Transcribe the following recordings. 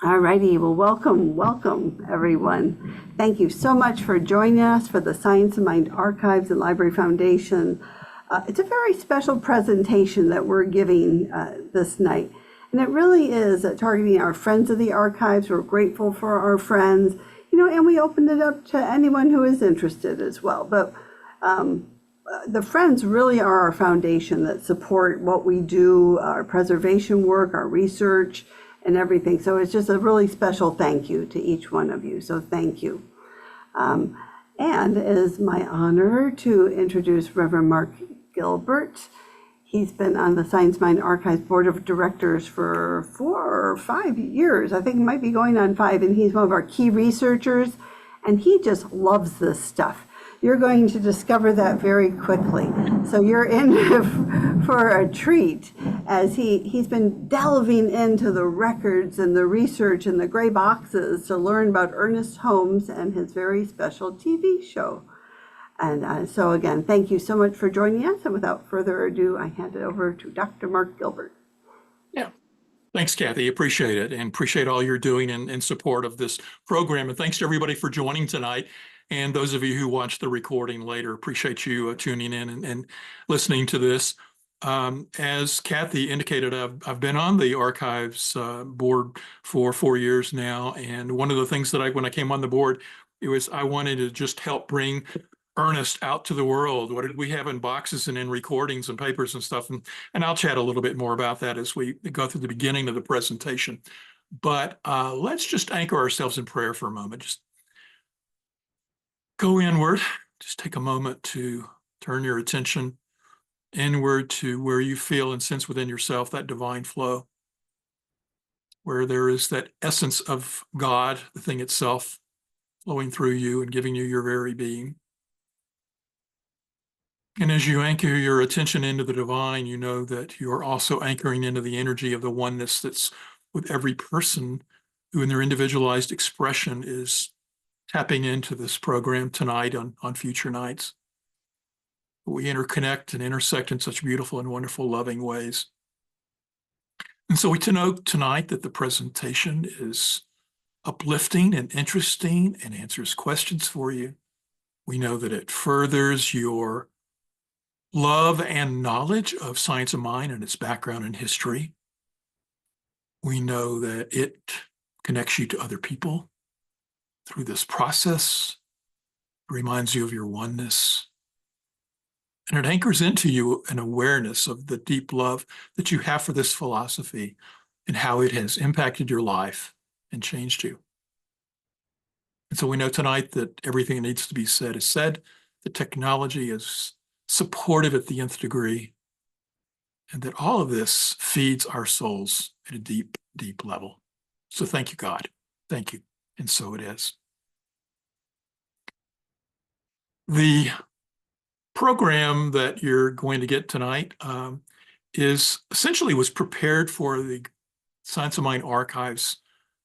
All righty. Well, welcome, everyone. Thank you so much for joining us for the Science of Mind Archives and Library Foundation. It's a very special presentation that we're giving this night. And it really is targeting our friends of the archives. We're grateful for our friends, and we opened it up to anyone who is interested as well. But the friends really are our foundation that support what we do, our preservation work, our research, and everything. So it's just a really special thank you to each one of you. So thank you. And it is my honor to introduce Reverend Mark Gilbert. He's been on the Science Mind Archives Board of Directors for 4 or 5 years. I think it might be going on 5, and he's one of our key researchers, and he just loves this stuff. You're going to discover that very quickly. So you're in for a treat as he's been delving into the records and the research and the gray boxes to learn about Ernest Holmes and his very special TV show. And so again, thank you so much for joining us. And without further ado, I hand it over to Dr. Mark Gilbert. Yeah. Thanks, Kathy. Appreciate it, and appreciate all you're doing in support of this program. And thanks to everybody for joining tonight. And those of you who watch the recording later, appreciate you tuning in and listening to this. As Kathy indicated, I've been on the archives board for 4 years now. And one of the things that when I came on the board, it was I wanted to just help bring Ernest out to the world. What did we have in boxes and in recordings and papers and stuff? And I'll chat a little bit more about that as we go through the beginning of the presentation. But let's just anchor ourselves in prayer for a moment. Just go inward. Just take a moment to turn your attention inward to where you feel and sense within yourself that divine flow, where there is that essence of God, the thing itself, flowing through you and giving you your very being. And as you anchor your attention into the divine, you know that you're also anchoring into the energy of the oneness that's with every person who in their individualized expression is tapping into this program tonight on future nights. We interconnect and intersect in such beautiful and wonderful, loving ways. And so we know tonight that the presentation is uplifting and interesting and answers questions for you. We know that it furthers your love and knowledge of science of mind and its background and history. We know that it connects you to other people through this process, reminds you of your oneness, and it anchors into you an awareness of the deep love that you have for this philosophy and how it has impacted your life and changed you. And so we know tonight that everything that needs to be said is said. The technology is supportive at the nth degree, and that all of this feeds our souls at a deep, deep level. So thank you, God. Thank you. And so it is. The program that you're going to get tonight was prepared for the Science of Mind Archives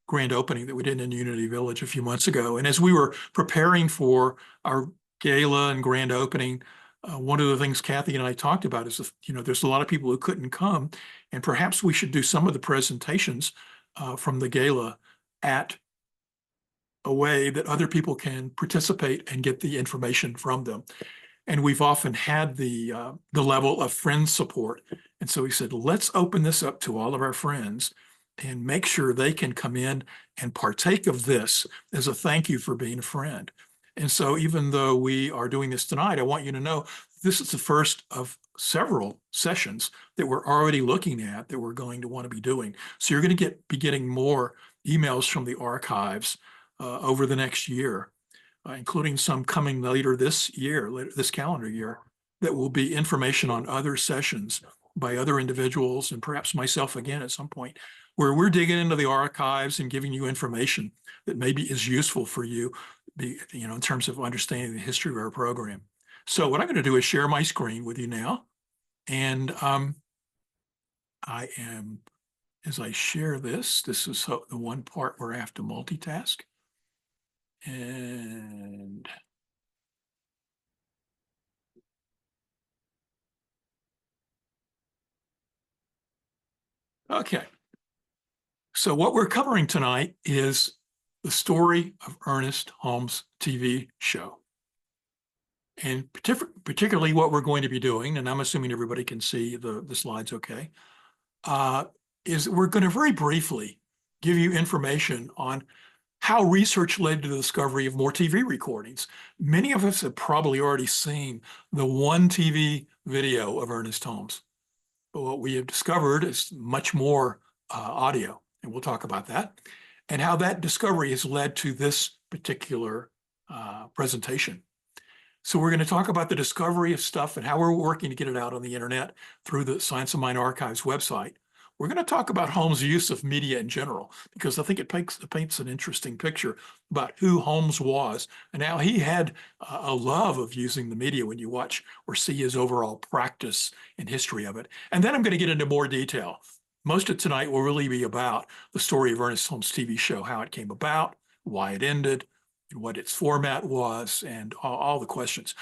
grand opening that we did in Unity Village a few months ago. And as we were preparing for our gala and grand opening, one of the things Kathy and I talked about is, there's a lot of people who couldn't come, and perhaps we should do some of the presentations from the gala at a way that other people can participate and get the information from them. And we've often had the level of friend support. And so we said, let's open this up to all of our friends and make sure they can come in and partake of this as a thank you for being a friend. And so even though we are doing this tonight, I want you to know this is the first of several sessions that we're already looking at that we're going to want to be doing. So you're going to be getting more emails from the archives over the next year, including some coming later this calendar year, that will be information on other sessions by other individuals and perhaps myself again at some point, where we're digging into the archives and giving you information that maybe is useful for you, in terms of understanding the history of our program. So what I'm going to do is share my screen with you now. And as I share this is the one part where I have to multitask. And okay. So what we're covering tonight is the story of Ernest Holmes' TV show. And particularly what we're going to be doing, and I'm assuming everybody can see the slides okay, is we're going to very briefly give you information on how research led to the discovery of more TV recordings. Many of us have probably already seen the one TV video of Ernest Holmes, but what we have discovered is much more audio, and we'll talk about that, and how that discovery has led to this particular presentation. So we're going to talk about the discovery of stuff and how we're working to get it out on the internet through the Science of Mind Archives website. We're going to talk about Holmes' use of media in general, because I think it paints an interesting picture about who Holmes was and how he had a love of using the media when you watch or see his overall practice and history of it. And then I'm going to get into more detail. Most of tonight will really be about the story of Ernest Holmes' TV show, how it came about, why it ended, what its format was, and all the questions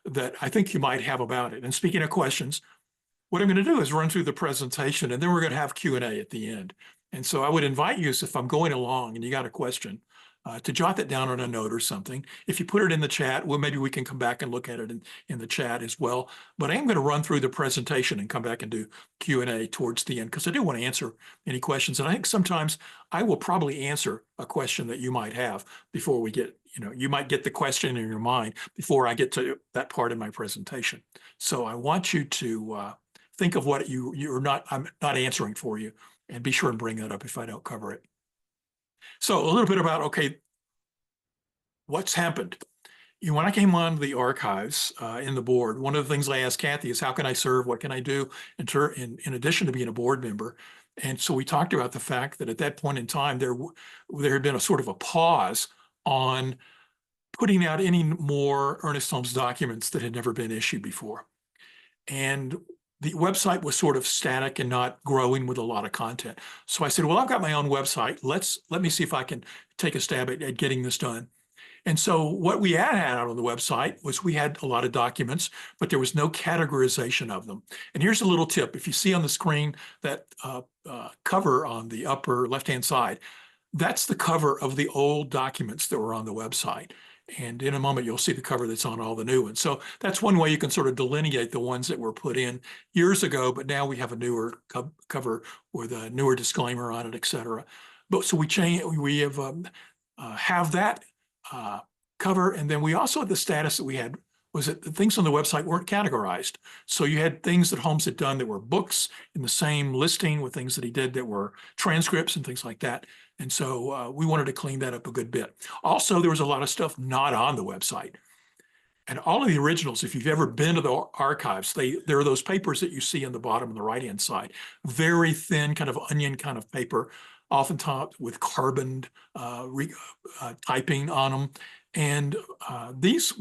that I think you might have about it. And speaking of questions, what I'm going to do is run through the presentation, and then we're going to have Q&A at the end. And so I would invite you, if I'm going along and you got a question, to jot that down on a note or something. If you put it in the chat, well, maybe we can come back and look at it in the chat as well. But I am going to run through the presentation and come back and do Q&A towards the end, because I do want to answer any questions. And I think sometimes I will probably answer a question that you might have before we get, you might get the question in your mind before I get to that part of my presentation. So I want you to think of what I'm not answering for you, and be sure and bring that up if I don't cover it. So a little bit about, okay, what's happened. When I came on the archives in the board, one of the things I asked Kathy is, how can I serve? What can I do in addition to being a board member? And so we talked about the fact that at that point in time, there had been a sort of a pause on putting out any more Ernest Holmes documents that had never been issued before. And the website was sort of static and not growing with a lot of content. So I said, well, I've got my own website. Let me see if I can take a stab at getting this done. And so what we had out on the website was we had a lot of documents, but there was no categorization of them. And here's a little tip. If you see on the screen that cover on the upper left-hand side, that's the cover of the old documents that were on the website. And in a moment, you'll see the cover that's on all the new ones. So that's one way you can sort of delineate the ones that were put in years ago, but now we have a newer cover with a newer disclaimer on it, et cetera. But so we have that cover. And then we also had the status that we had was that the things on the website weren't categorized. So you had things that Holmes had done that were books in the same listing with things that he did that were transcripts and things like that. And so we wanted to clean that up a good bit. Also, there was a lot of stuff not on the website. And all of the originals, if you've ever been to the archives, there are those papers that you see on the bottom on the right-hand side. Very thin, kind of onion kind of paper, oftentimes with carboned typing on them. And these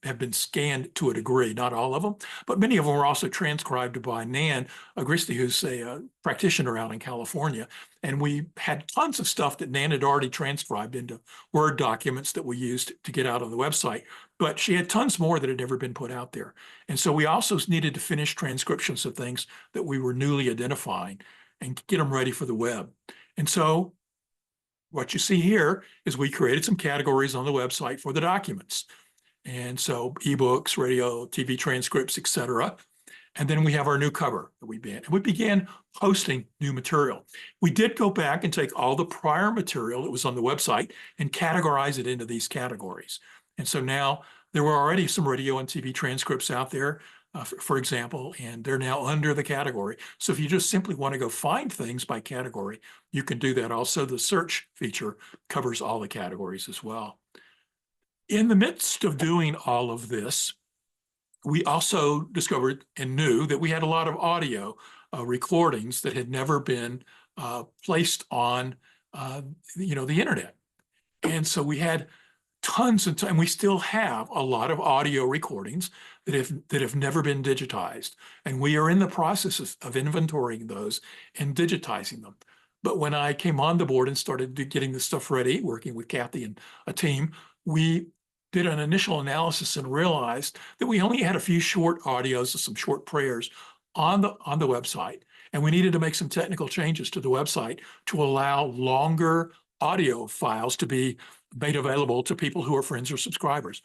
have been scanned to a degree, not all of them, but many of them were also transcribed by Nan Agristi, who's a practitioner out in California. And we had tons of stuff that Nan had already transcribed into Word documents that we used to get out on the website. But she had tons more that had never been put out there. And so we also needed to finish transcriptions of things that we were newly identifying and get them ready for the web. And so what you see here is we created some categories on the website for the documents. And so ebooks, radio, TV transcripts, et cetera. And then we have our new cover that we began posting new material. We did go back and take all the prior material that was on the website and categorize it into these categories. And so now there were already some radio and TV transcripts out there, for example, and they're now under the category. So if you just simply want to go find things by category, you can do that. Also, the search feature covers all the categories as well. In the midst of doing all of this, we also discovered and knew that we had a lot of audio recordings that had never been placed on the internet. And so we had tons and we still have a lot of audio recordings that have never been digitized. And we are in the process of inventorying those and digitizing them. But when I came on the board and started getting this stuff ready, working with Kathy and a team, we did an initial analysis and realized that we only had a few short audios and some short prayers on the website. And we needed to make some technical changes to the website to allow longer audio files to be made available to people who are friends or subscribers.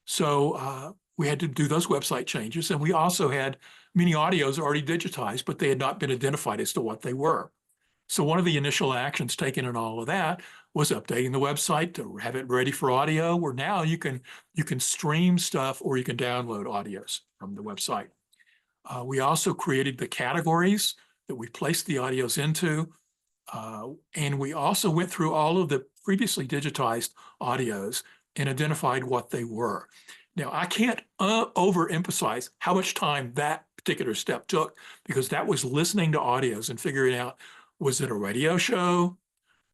So we had to do those website changes. And we also had many audios already digitized, but they had not been identified as to what they were. So one of the initial actions taken in all of that was updating the website to have it ready for audio, where now you can stream stuff or you can download audios from the website. We also created the categories that we placed the audios into. And we also went through all of the previously digitized audios and identified what they were. Now, I can't overemphasize how much time that particular step took, because that was listening to audios and figuring out, was it a radio show?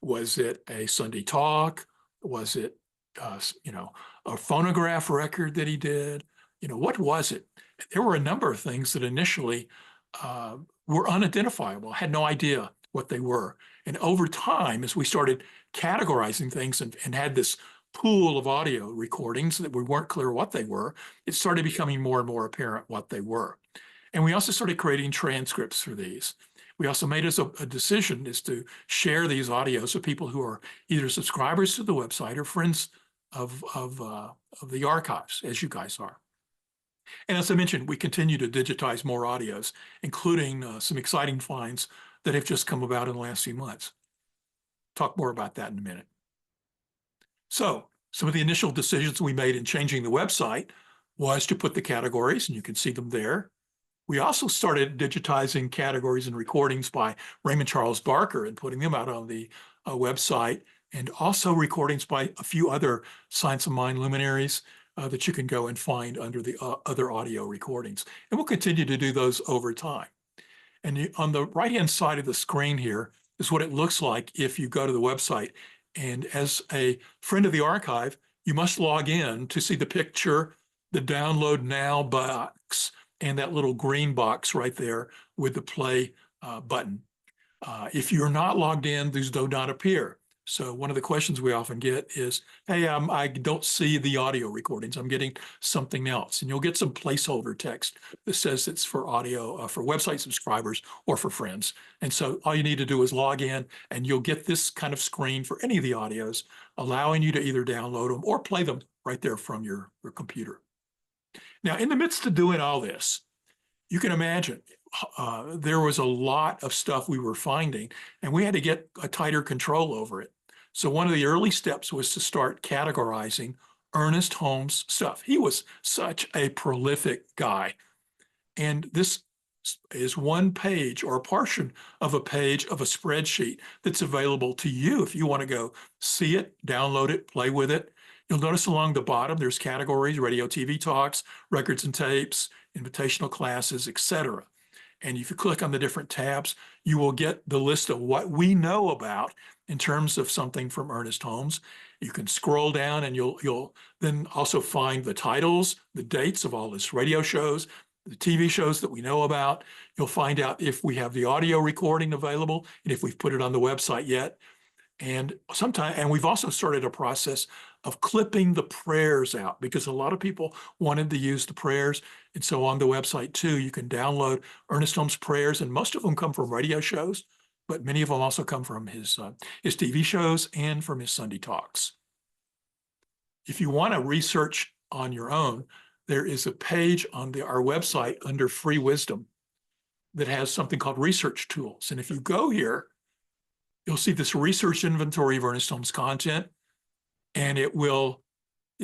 Was it a Sunday talk? Was it, a phonograph record that he did? What was it? There were a number of things that initially were unidentifiable, had no idea what they were. And over time, as we started categorizing things and had this pool of audio recordings that we weren't clear what they were, it started becoming more and more apparent what they were. And we also started creating transcripts for these. We also made a decision is to share these audios with people who are either subscribers to the website or friends of the archives, as you guys are. And as I mentioned, we continue to digitize more audios, including some exciting finds that have just come about in the last few months. Talk more about that in a minute. So some of the initial decisions we made in changing the website was to put the categories, and you can see them there. We also started digitizing categories and recordings by Raymond Charles Barker and putting them out on the website, and also recordings by a few other Science of Mind luminaries that you can go and find under the other audio recordings. And we'll continue to do those over time. And on the right-hand side of the screen here is what it looks like if you go to the website. And as a friend of the archive, you must log in to see the picture, the download now box, and that little green box right there with the play button. If you're not logged in, these do not appear. So one of the questions we often get is, hey, I don't see the audio recordings. I'm getting something else. And you'll get some placeholder text that says it's for audio, for website subscribers or for friends. And so all you need to do is log in and you'll get this kind of screen for any of the audios, allowing you to either download them or play them right there from your computer. Now, in the midst of doing all this, you can imagine there was a lot of stuff we were finding, and we had to get a tighter control over it. So one of the early steps was to start categorizing Ernest Holmes' stuff. He was such a prolific guy. And this is one page or a portion of a page of a spreadsheet that's available to you if you want to go see it, download it, play with it. You'll notice along the bottom, there's categories: radio, TV talks, records and tapes, invitational classes, etc. And if you click on the different tabs, you will get the list of what we know about in terms of something from Ernest Holmes. You can scroll down and you'll then also find the titles, the dates of all his radio shows, the TV shows that we know about. You'll find out if we have the audio recording available and if we've put it on the website yet. And we've also started a process of clipping the prayers out, because a lot of people wanted to use the prayers. And so on the website too, you can download Ernest Holmes prayers, and most of them come from radio shows, but many of them also come from his TV shows and from his Sunday talks. If you want to research on your own, there is a page on our website under Free Wisdom that has something called Research Tools. And if you go here, you'll see this research inventory of Ernest Holmes content, and it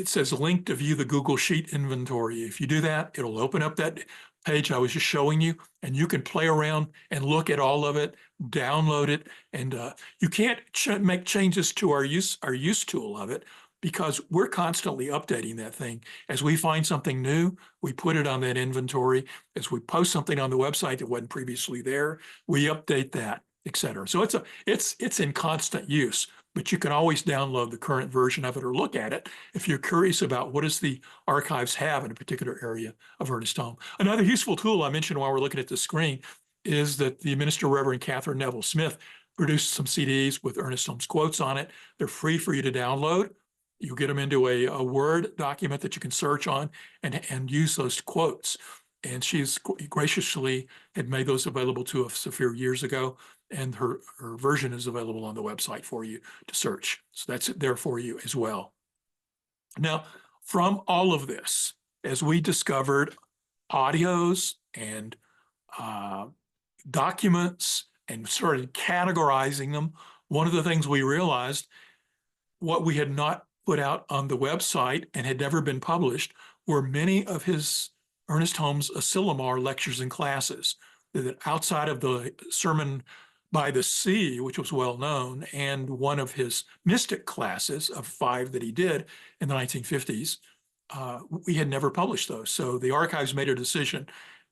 says link to view the Google Sheet inventory. If you do that, it'll open up that page I was just showing you, and you can play around and look at all of it, download it, and you can't make changes to our use tool of it, because we're constantly updating that thing. As we find something new, we put it on that inventory. As we post something on the website that wasn't previously there, we update that, etc. So it's in constant use, but you can always download the current version of it or look at it if you're curious about what does the archives have in a particular area of Ernest Holmes. Another useful tool I mentioned while we're looking at the screen is that the Minister Reverend Catherine Neville Smith produced some CDs with Ernest Holmes quotes on it. They're free for you to download. You get them into a Word document that you can search on and use those quotes. And she's graciously had made those available to us a few years ago, and her version is available on the website for you to search. So that's there for you as well. Now, from all of this, as we discovered audios and documents and started categorizing them, one of the things we realized, what we had not put out on the website and had never been published, were many of his Ernest Holmes Asilomar lectures and classes that outside of the Sermon by the Sea, which was well known, and one of his mystic classes of 5 that he did in the 1950s, we had never published those. So the archives made a decision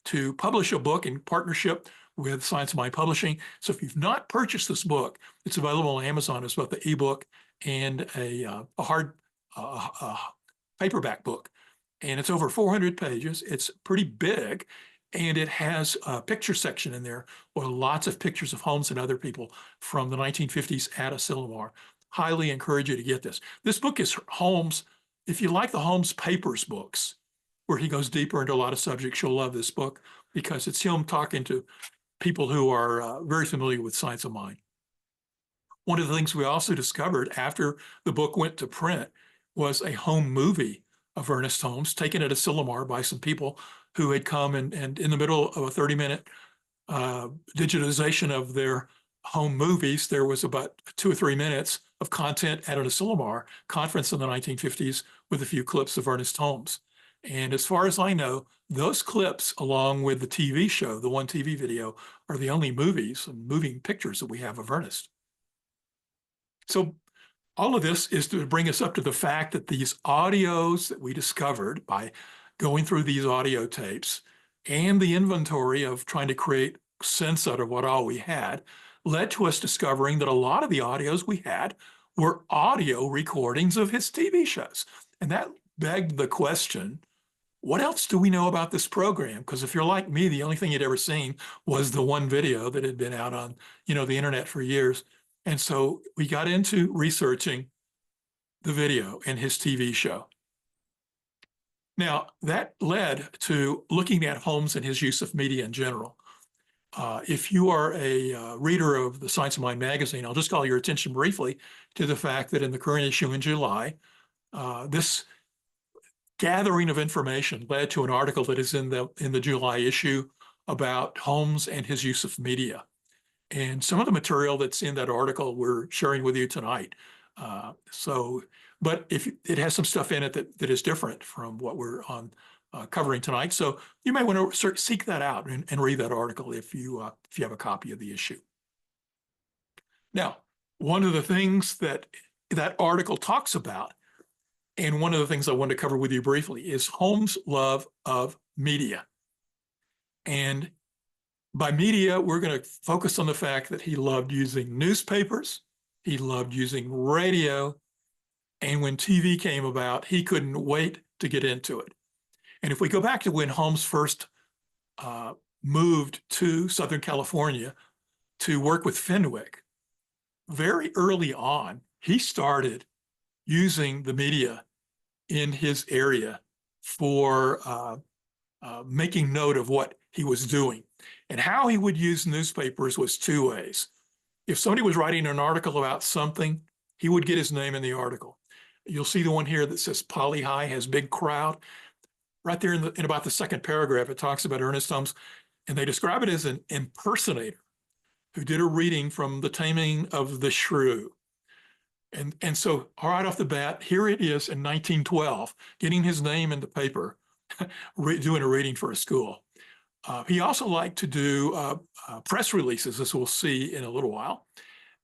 to publish a book in partnership with Science of Mind Publishing. So if you've not purchased this book, it's available on Amazon as both the ebook and a hard paperback book. And it's over 400 pages. It's pretty big. And it has a picture section in there with lots of pictures of Holmes and other people from the 1950s at Asilomar. Highly encourage you to get this. This book is Holmes. If you like the Holmes Papers books, where he goes deeper into a lot of subjects, you'll love this book because it's him talking to people who are very familiar with Science of Mind. One of the things we also discovered after the book went to print was a home movie of Ernest Holmes taken at Asilomar by some people who had come and in the middle of a 30-minute digitization of their home movies, there was about 2 or 3 minutes of content at an Asilomar conference in the 1950s with a few clips of Ernest Holmes. And as far as I know, those clips, along with the TV show, the one TV video, are the only movies and moving pictures that we have of Ernest. So all of this is to bring us up to the fact that these audios that we discovered by going through these audio tapes and the inventory of trying to create sense out of what all we had led to us discovering that a lot of the audios we had were audio recordings of his TV shows. And that begged the question, what else do we know about this program? Because if you're like me, the only thing you'd ever seen was the one video that had been out on, the internet for years. And so we got into researching the video in his TV show. Now, that led to looking at Holmes and his use of media in general. If you are a reader of the Science of Mind magazine, I'll just call your attention briefly to the fact that in the current issue in July, this gathering of information led to an article that is in the July issue about Holmes and his use of media. And some of the material that's in that article we're sharing with you tonight. But if it has some stuff in it that is different from what we're covering tonight. So you may want to seek that out and read that article if you have a copy of the issue. Now, one of the things that article talks about, and one of the things I wanted to cover with you briefly, is Holmes' love of media. And by media, we're going to focus on the fact that he loved using newspapers, he loved using radio, and when TV came about, he couldn't wait to get into it. And if we go back to when Holmes first moved to Southern California to work with Fenwick, very early on, he started using the media in his area for making note of what he was doing. And how he would use newspapers was 2 ways. If somebody was writing an article about something, he would get his name in the article. You'll see the one here that says Poly High has big crowd. Right there in about the second paragraph, it talks about Ernest Holmes, and they describe it as an impersonator who did a reading from The Taming of the Shrew. And so right off the bat, here it is in 1912, getting his name in the paper, doing a reading for a school. He also liked to do press releases, as we'll see in a little while.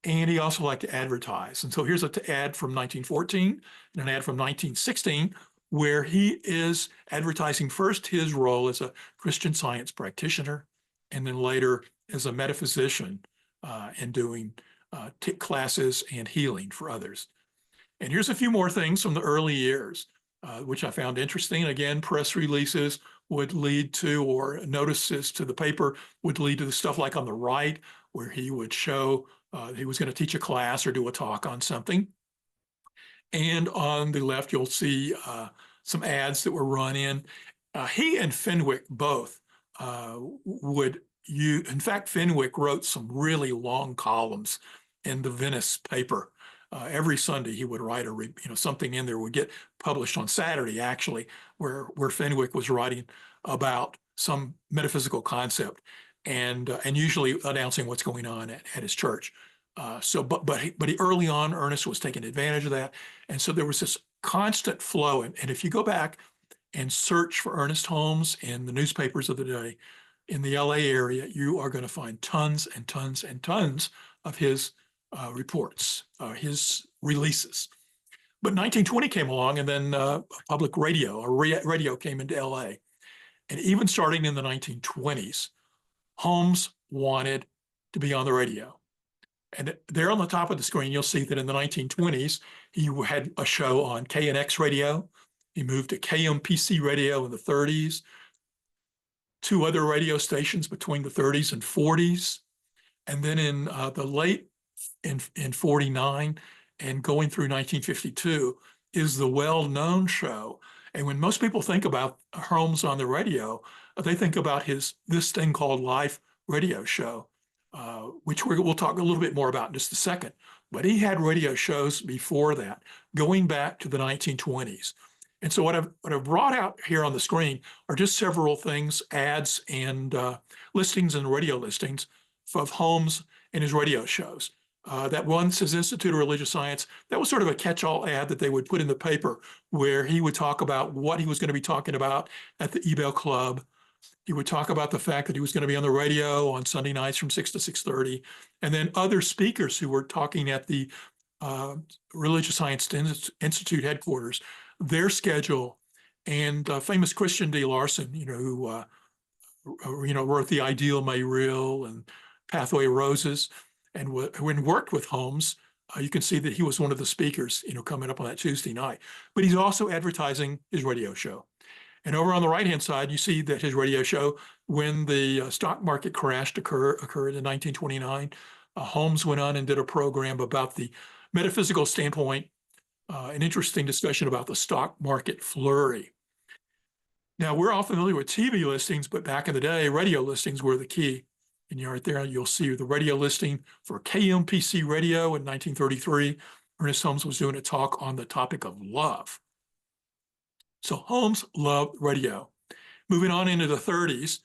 And he also liked to advertise. And so here's an ad from 1914 and an ad from 1916, where he is advertising first his role as a Christian Science practitioner, and then later as a metaphysician and doing classes and healing for others. And here's a few more things from the early years, which I found interesting. Again, press releases would lead to, or notices to the paper would lead to the stuff like on the right, where he would show he was going to teach a class or do a talk on something. And on the left, you'll see some ads that were run in. He and Fenwick both would use, in fact, Fenwick wrote some really long columns in the Venice paper. Every Sunday he would write something in there would get published on Saturday, actually, where Fenwick was writing about some metaphysical concept and usually announcing what's going on at his church. But early on, Ernest was taking advantage of that, and so there was this constant flow. And if you go back and search for Ernest Holmes in the newspapers of the day in the LA area, you are going to find tons and tons and tons of his reports, his releases. But 1920 came along, and then public radio, or radio came into LA. And even starting in the 1920s, Holmes wanted to be on the radio. And there on the top of the screen, you'll see that in the 1920s, he had a show on KNX radio. He moved to KMPC radio in the 30s, two other radio stations between the 30s and 40s. And then in the late in 49 and going through 1952 is the well-known show. And when most people think about Holmes on the radio, they think about this thing called Live Radio Show, which we'll talk a little bit more about in just a second. But he had radio shows before that, going back to the 1920s. And so what I've brought out here on the screen are just several things, ads and listings and radio listings of Holmes and his radio shows. That one says Institute of Religious Science. That was sort of a catch-all ad that they would put in the paper where he would talk about what he was going to be talking about at the Ebell Club. He would talk about the fact that he was going to be on the radio on Sunday nights from 6 to 6:30. And then other speakers who were talking at the Religious Science Institute headquarters, their schedule, and famous Christian D. Larson, who wrote The Ideal May Real and Pathway of Roses, and when worked with Holmes, you can see that he was one of the speakers, coming up on that Tuesday night. But he's also advertising his radio show. And over on the right-hand side, you see that his radio show, when the stock market crash occurred in 1929, Holmes went on and did a program about the metaphysical standpoint, an interesting discussion about the stock market flurry. Now, we're all familiar with TV listings, but back in the day, radio listings were the key. And right there, you'll see the radio listing for KMPC radio in 1933. Ernest Holmes was doing a talk on the topic of love. So Holmes loved radio. Moving on into the 30s,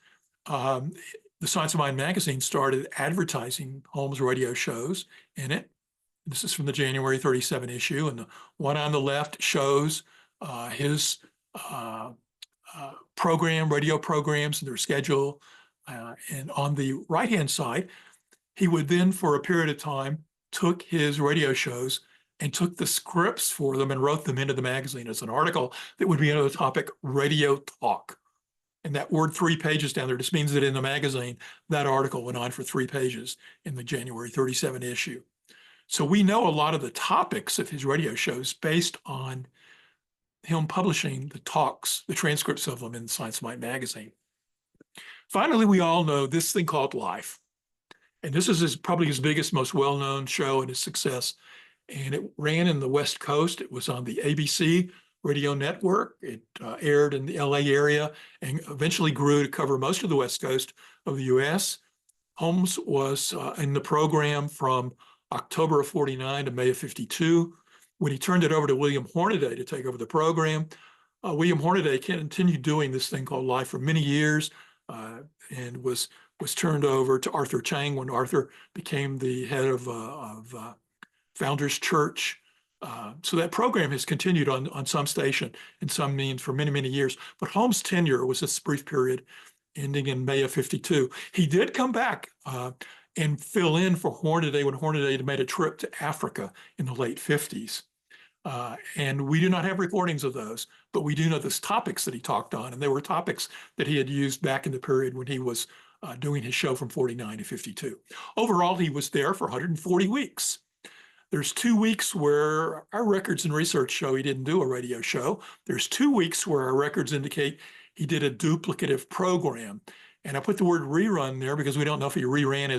the Science of Mind magazine started advertising Holmes radio shows in it. This is from the January 37 issue, and the one on the left shows his radio programs and their schedule. And on the right-hand side, he would then, for a period of time, took his radio shows and took the scripts for them and wrote them into the magazine as an article that would be under the topic radio talk. And that word 3 pages down there just means that in the magazine, that article went on for 3 pages in the January 37 issue. So we know a lot of the topics of his radio shows based on him publishing the talks, the transcripts of them in Science of Mind magazine. Finally, we all know this thing called Life. And this is probably his biggest, most well-known show and his success. And it ran in the West Coast. It was on the ABC radio network. It aired in the LA area and eventually grew to cover most of the West Coast of the US. Holmes was in the program from October of 49 to May of 52. When he turned it over to William Hornaday to take over the program, William Hornaday continued doing this thing called Life for many years and was turned over to Arthur Chang when Arthur became the head of Founders Church. So that program has continued on some station and some means for many, many years. But Holmes' tenure was this brief period ending in May of 52. He did come back and fill in for Hornaday when Hornaday made a trip to Africa in the late 50s. And we do not have recordings of those, but we do know the topics that he talked on. And they were topics that he had used back in the period when he was doing his show from 49 to 52. Overall, he was there for 140 weeks. There's 2 weeks where our records and research show he didn't do a radio show. There's 2 weeks where our records indicate he did a duplicative program. And I put the word rerun there because we don't know if he reran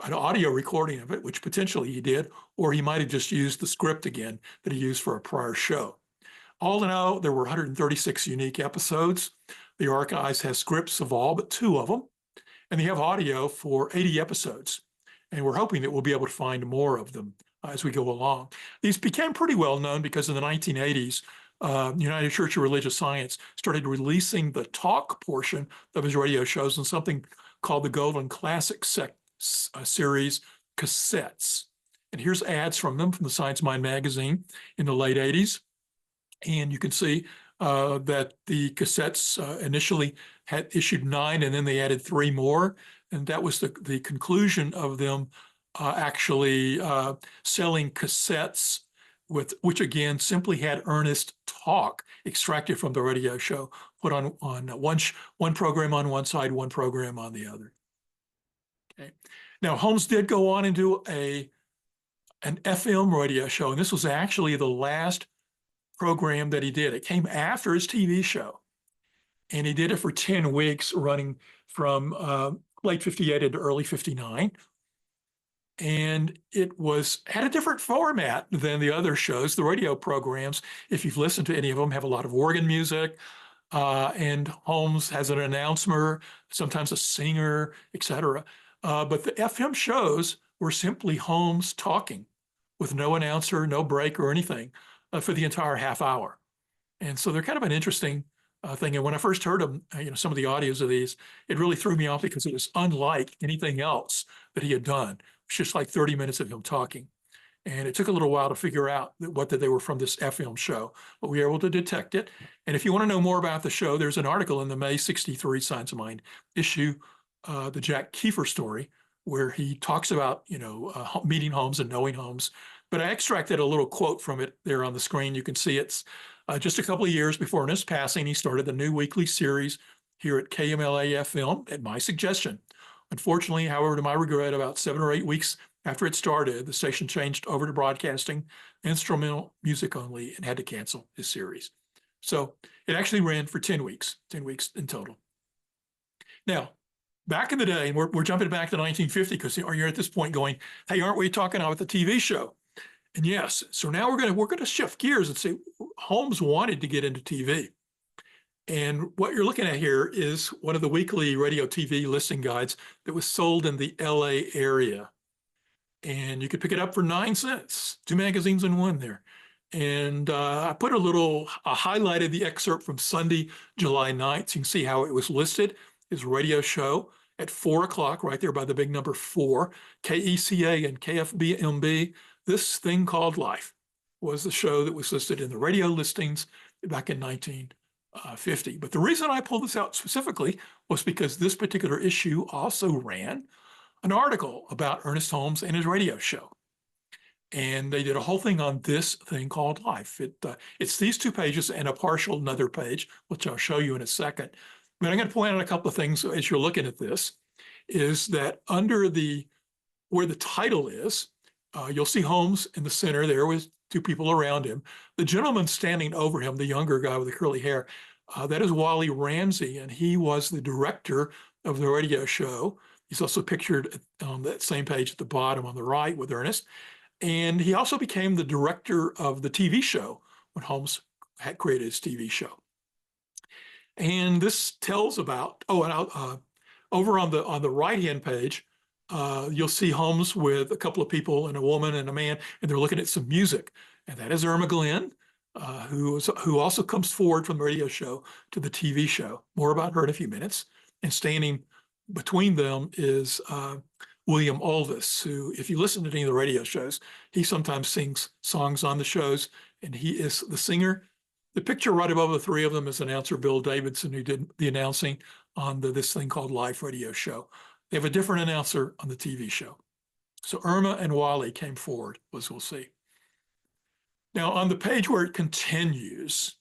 an audio recording of it, which potentially he did, or he might have just used the script again that he used for a prior show. All in all, there were 136 unique episodes. The archives has scripts of all but 2 of them, and they have audio for 80 episodes. And we're hoping that we'll be able to find more of them as we go along. These became pretty well known because in the 1980s, United Church of Religious Science started releasing the talk portion of his radio shows in something called the Golden Classic series cassettes. And here's ads from them from the Science Mind magazine in the late 80s. And you can see that the cassettes initially had issued 9, and then they added 3 more. And that was the conclusion of them actually selling cassettes which again simply had Ernest talk extracted from the radio show, put on one program on one side, one program on the other. Okay. Now Holmes did go on and do an FM radio show, and this was actually the last program that he did. It came after his TV show, and he did it for 10 weeks, running from late 58 into early 59. And it had a different format than the other shows. The radio programs, if you've listened to any of them, have a lot of organ music, and Holmes has an announcer, sometimes a singer, etc. But the FM shows were simply Holmes talking with no announcer, no break or anything for the entire half hour. And so they're kind of an interesting thing. And when I first heard them, some of the audios of these, it really threw me off because it was unlike anything else that he had done. It's just like 30 minutes of him talking. And it took a little while to figure out that they were from this FM show, but we were able to detect it. And if you want to know more about the show, there's an article in the May 63 Science of Mind issue, the Jack Keefer story, where he talks about, meeting Holmes and knowing Holmes. But I extracted a little quote from it there on the screen. You can see it's just a couple of years before Ernest's passing, he started the new weekly series here at KMLA FM at my suggestion. Unfortunately, however, to my regret, about 7 or 8 weeks after it started, the station changed over to broadcasting instrumental music only and had to cancel his series. So it actually ran for 10 weeks in total. Now, back in the day, and we're jumping back to 1950 because you're at this point going, hey, aren't we talking about the TV show? And yes, so now we're going to shift gears and say Holmes wanted to get into TV. And what you're looking at here is one of the weekly radio TV listing guides that was sold in the LA area. And you could pick it up for 9 cents, 2 magazines in one there. And I put highlighted the excerpt from Sunday, July 9th. So you can see how it was listed, his radio show at 4 o'clock, right there by the big number 4, KECA and KFBMB. This Thing Called Life was the show that was listed in the radio listings back in 1950. But the reason I pulled this out specifically was because this particular issue also ran an article about Ernest Holmes and his radio show. And they did a whole thing on This Thing Called Life. It's these 2 pages and a partial another page, which I'll show you in a second. But I'm going to point out a couple of things as you're looking at this, is that under where the title is, you'll see Holmes in the center there with 2 people around him. The gentleman standing over him, the younger guy with the curly hair, that is Wally Ramsey, and he was the director of the radio show. He's also pictured on that same page at the bottom on the right with Ernest. And he also became the director of the TV show when Holmes had created his TV show. And this tells about, over on the right-hand page, you'll see Holmes with a couple of people and a woman and a man, and they're looking at some music. And that is Irma Glenn, who also comes forward from the radio show to the TV show. More about her in a few minutes. And standing between them is William Aldous, who, if you listen to any of the radio shows, he sometimes sings songs on the shows, and he is the singer. The picture right above the 3 of them is announcer Bill Davidson, who did the announcing on This Thing Called Life radio show. They have a different announcer on the TV show. So Irma and Wally came forward, as we'll see. Now, on the page where it continues,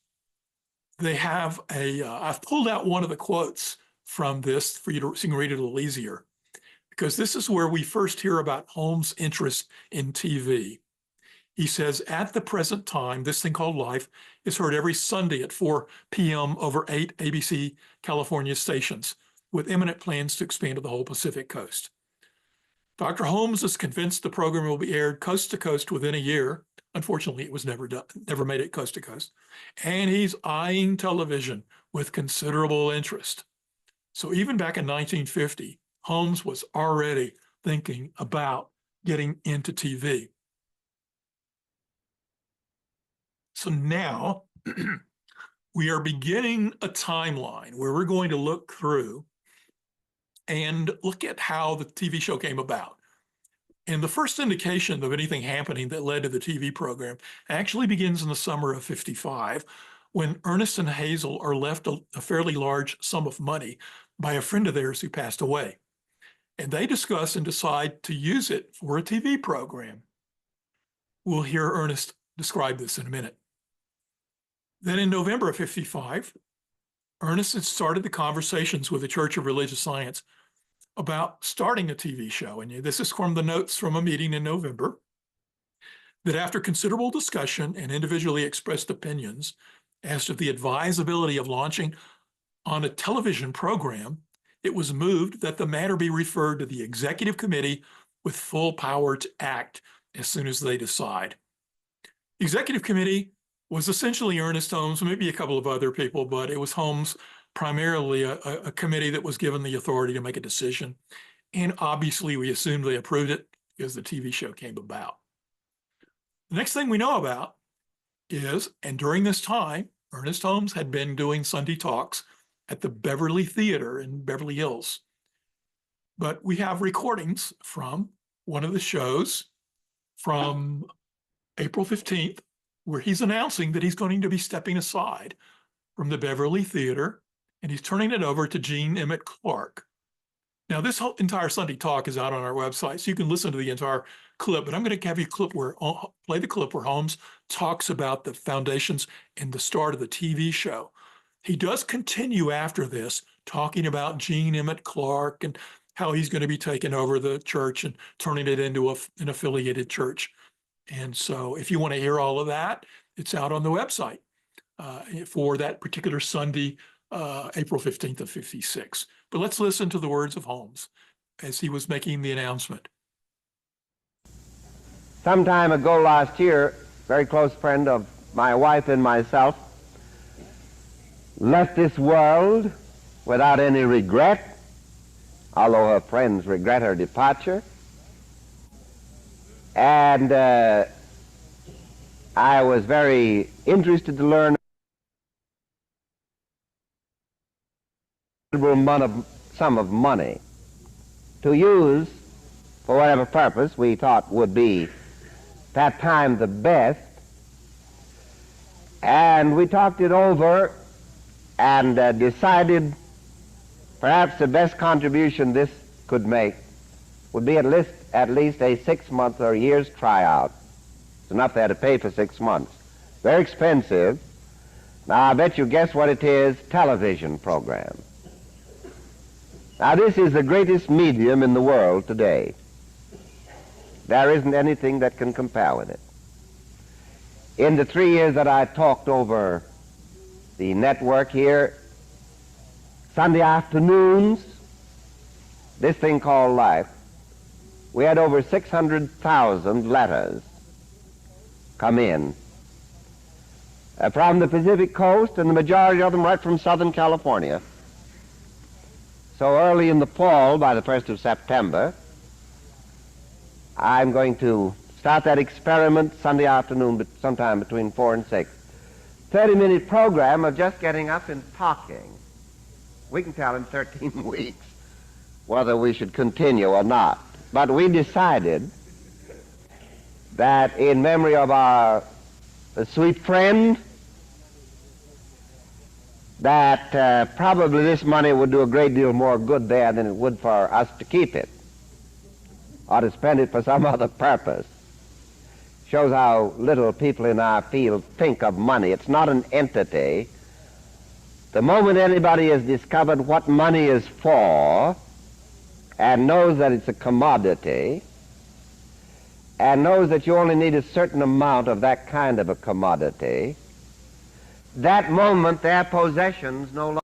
they have I've pulled out one of the quotes from this for you so you can read it a little easier, because this is where we first hear about Holmes' interest in TV. He says, at the present time, This Thing Called Life is heard every Sunday at 4 p.m. over 8 ABC California stations, with imminent plans to expand to the whole Pacific coast. Dr. Holmes is convinced the program will be aired coast to coast within a year, Unfortunately, it was never done, never made it coast to coast. And he's eyeing television with considerable interest. So even back in 1950, Holmes was already thinking about getting into TV. So now we are beginning a timeline where we're going to look through and look at how the TV show came about. And the first indication of anything happening that led to the TV program actually begins in the summer of 55, when Ernest and Hazel are left a fairly large sum of money by a friend of theirs who passed away. And they discuss and decide to use it for a TV program. We'll hear Ernest describe this in a minute. Then in November of 55, Ernest had started the conversations with the Church of Religious Science about starting a TV show. And this is from the notes from a meeting in November, that after considerable discussion and individually expressed opinions as to the advisability of launching on a television program, it was moved that the matter be referred to the executive committee with full power to act as soon as they decide. The executive committee was essentially Ernest Holmes, maybe a couple of other people, but it was Holmes primarily a committee that was given the authority to make a decision. And obviously we assumed they approved it because the TV show came about. The next thing we know about is, and during this time, Ernest Holmes had been doing Sunday talks at the Beverly Theater in Beverly Hills. But we have recordings from one of the shows from April 15th, where he's announcing that he's going to be stepping aside from the Beverly Theater, and he's turning it over to Jean Emmett Clark. Now, this whole entire Sunday talk is out on our website, so you can listen to the entire clip, but I'm going to have you play the clip where Holmes talks about the foundations and the start of the TV show. He does continue after this, talking about Jean Emmett Clark and how he's going to be taking over the church and turning it into an affiliated church. And so if you want to hear all of that, it's out on the website for that particular Sunday, April 15th of 56. But let's listen to the words of Holmes as he was making the announcement. Some time ago last year, a very close friend of my wife and myself left this world without any regret, although her friends regret her departure. And I was very interested to learn a considerable sum of money to use for whatever purpose we thought would be that time the best. And we talked it over and decided perhaps the best contribution this could make would be at least a 6-month or a year's tryout. It's enough they had to pay for 6 months. Very expensive. Now I bet you guess what it is, television program. Now this is the greatest medium in the world today. There isn't anything that can compare with it. In the 3 years that I talked over the network here, Sunday afternoons, this thing called life, we had over 600,000 letters come in from the Pacific Coast, and the majority of them right from Southern California. So early in the fall, by the 1st of September, I'm going to start that experiment Sunday afternoon, but sometime between 4 and 6. 30-minute program of just getting up and talking. We can tell in 13 weeks whether we should continue or not. But we decided that in memory of our sweet friend, that probably this money would do a great deal more good there than it would for us to keep it or to spend it for some other purpose. Shows how little people in our field think of money. It's not an entity. The moment anybody has discovered what money is for and knows that it's a commodity and knows that you only need a certain amount of that kind of a commodity, that moment their possessions no longer.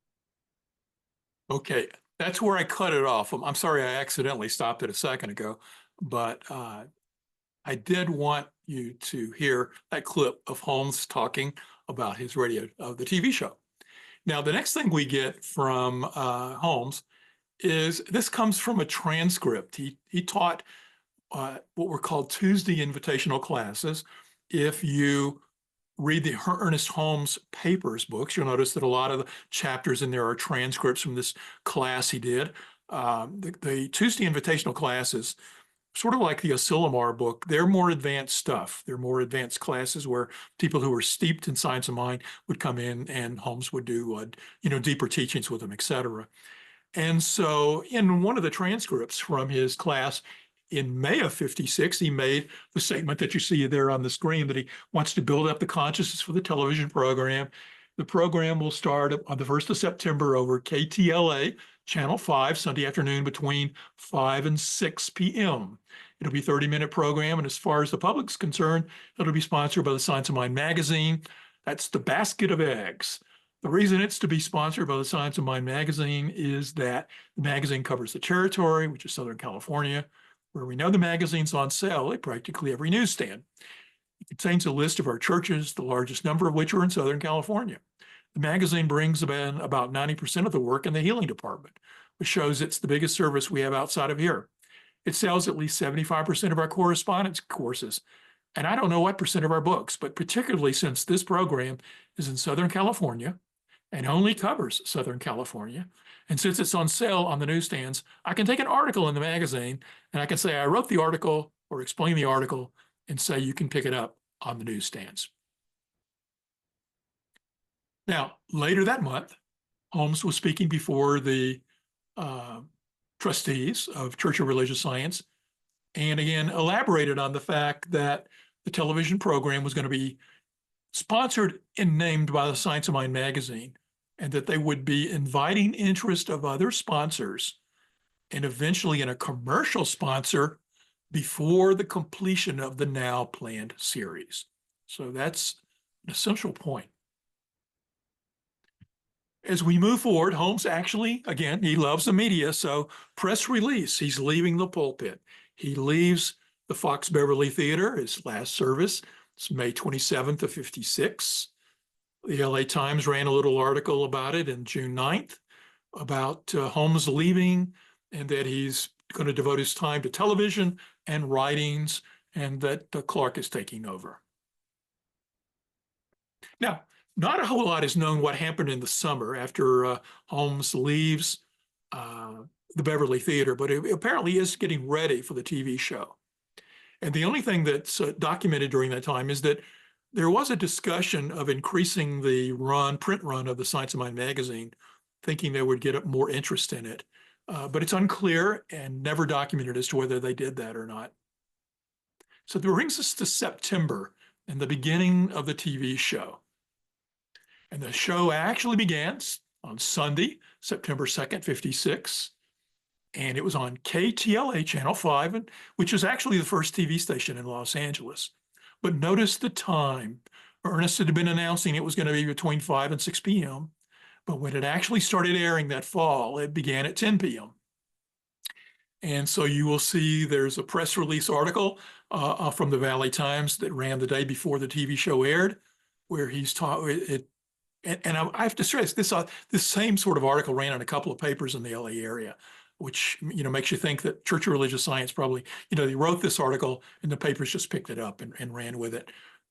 Okay, that's where I cut it off. I'm sorry I accidentally stopped it a second ago, but I did want you to hear that clip of Holmes talking about his the TV show. Now, the next thing we get from Holmes is this comes from a transcript. He taught what were called Tuesday invitational classes. If you read the Ernest Holmes papers books, you'll notice that a lot of the chapters in there are transcripts from this class he did. The Tuesday invitational classes, sort of like the Asilomar book, they're more advanced stuff. They're more advanced classes where people who are steeped in science of mind would come in, and Holmes would do deeper teachings with them, et cetera. And so in one of the transcripts from his class in May of 56, he made the statement that you see there on the screen, that he wants to build up the consciousness for the television program. The program will start on the 1st of September over KTLA, Channel 5, Sunday afternoon between 5 and 6 p.m. It'll be a 30-minute program, and as far as the public's concerned, it'll be sponsored by the Science of Mind magazine. That's the basket of eggs. The reason it's to be sponsored by the Science of Mind magazine is that the magazine covers the territory, which is Southern California, where we know the magazine's on sale at practically every newsstand. It contains a list of our churches, the largest number of which are in Southern California. The magazine brings about 90% of the work in the healing department, which shows it's the biggest service we have outside of here. It sells at least 75% of our correspondence courses, and I don't know what percent of our books, but particularly since this program is in Southern California and only covers Southern California, and since it's on sale on the newsstands, I can take an article in the magazine and I can say I wrote the article or explain the article and say you can pick it up on the newsstands. Now, later that month, Holmes was speaking before the trustees of Church of Religious Science, and again elaborated on the fact that the television program was going to be sponsored and named by the Science of Mind magazine, and that they would be inviting interest of other sponsors and eventually in a commercial sponsor before the completion of the now planned series. So that's an essential point. As we move forward, Holmes actually, again, he loves the media, so press release, he's leaving the pulpit. He leaves the Fox Beverly Theater, his last service. It's May 27th of 56. The LA Times ran a little article about it in June 9th about Holmes leaving, and that he's going to devote his time to television and writings, and that Clark is taking over. Now, not a whole lot is known what happened in the summer after Holmes leaves the Beverly Theater, but it apparently is getting ready for the TV show. And the only thing that's documented during that time is that there was a discussion of increasing the print run of the Science of Mind magazine, thinking they would get more interest in it. But it's unclear and never documented as to whether they did that or not. So that brings us to September and the beginning of the TV show. And the show actually began on Sunday, September 2nd, 56. And it was on KTLA Channel 5, which is actually the first TV station in Los Angeles. But notice the time. Ernest had been announcing it was going to be between 5 and 6 p.m. But when it actually started airing that fall, it began at 10 p.m. And so you will see there's a press release article from the Valley Times that ran the day before the TV show aired, where he's taught it. And I have to stress this same sort of article ran in a couple of papers in the LA area, which makes you think that Church of Religious Science probably they wrote this article and the papers just picked it up and ran with it.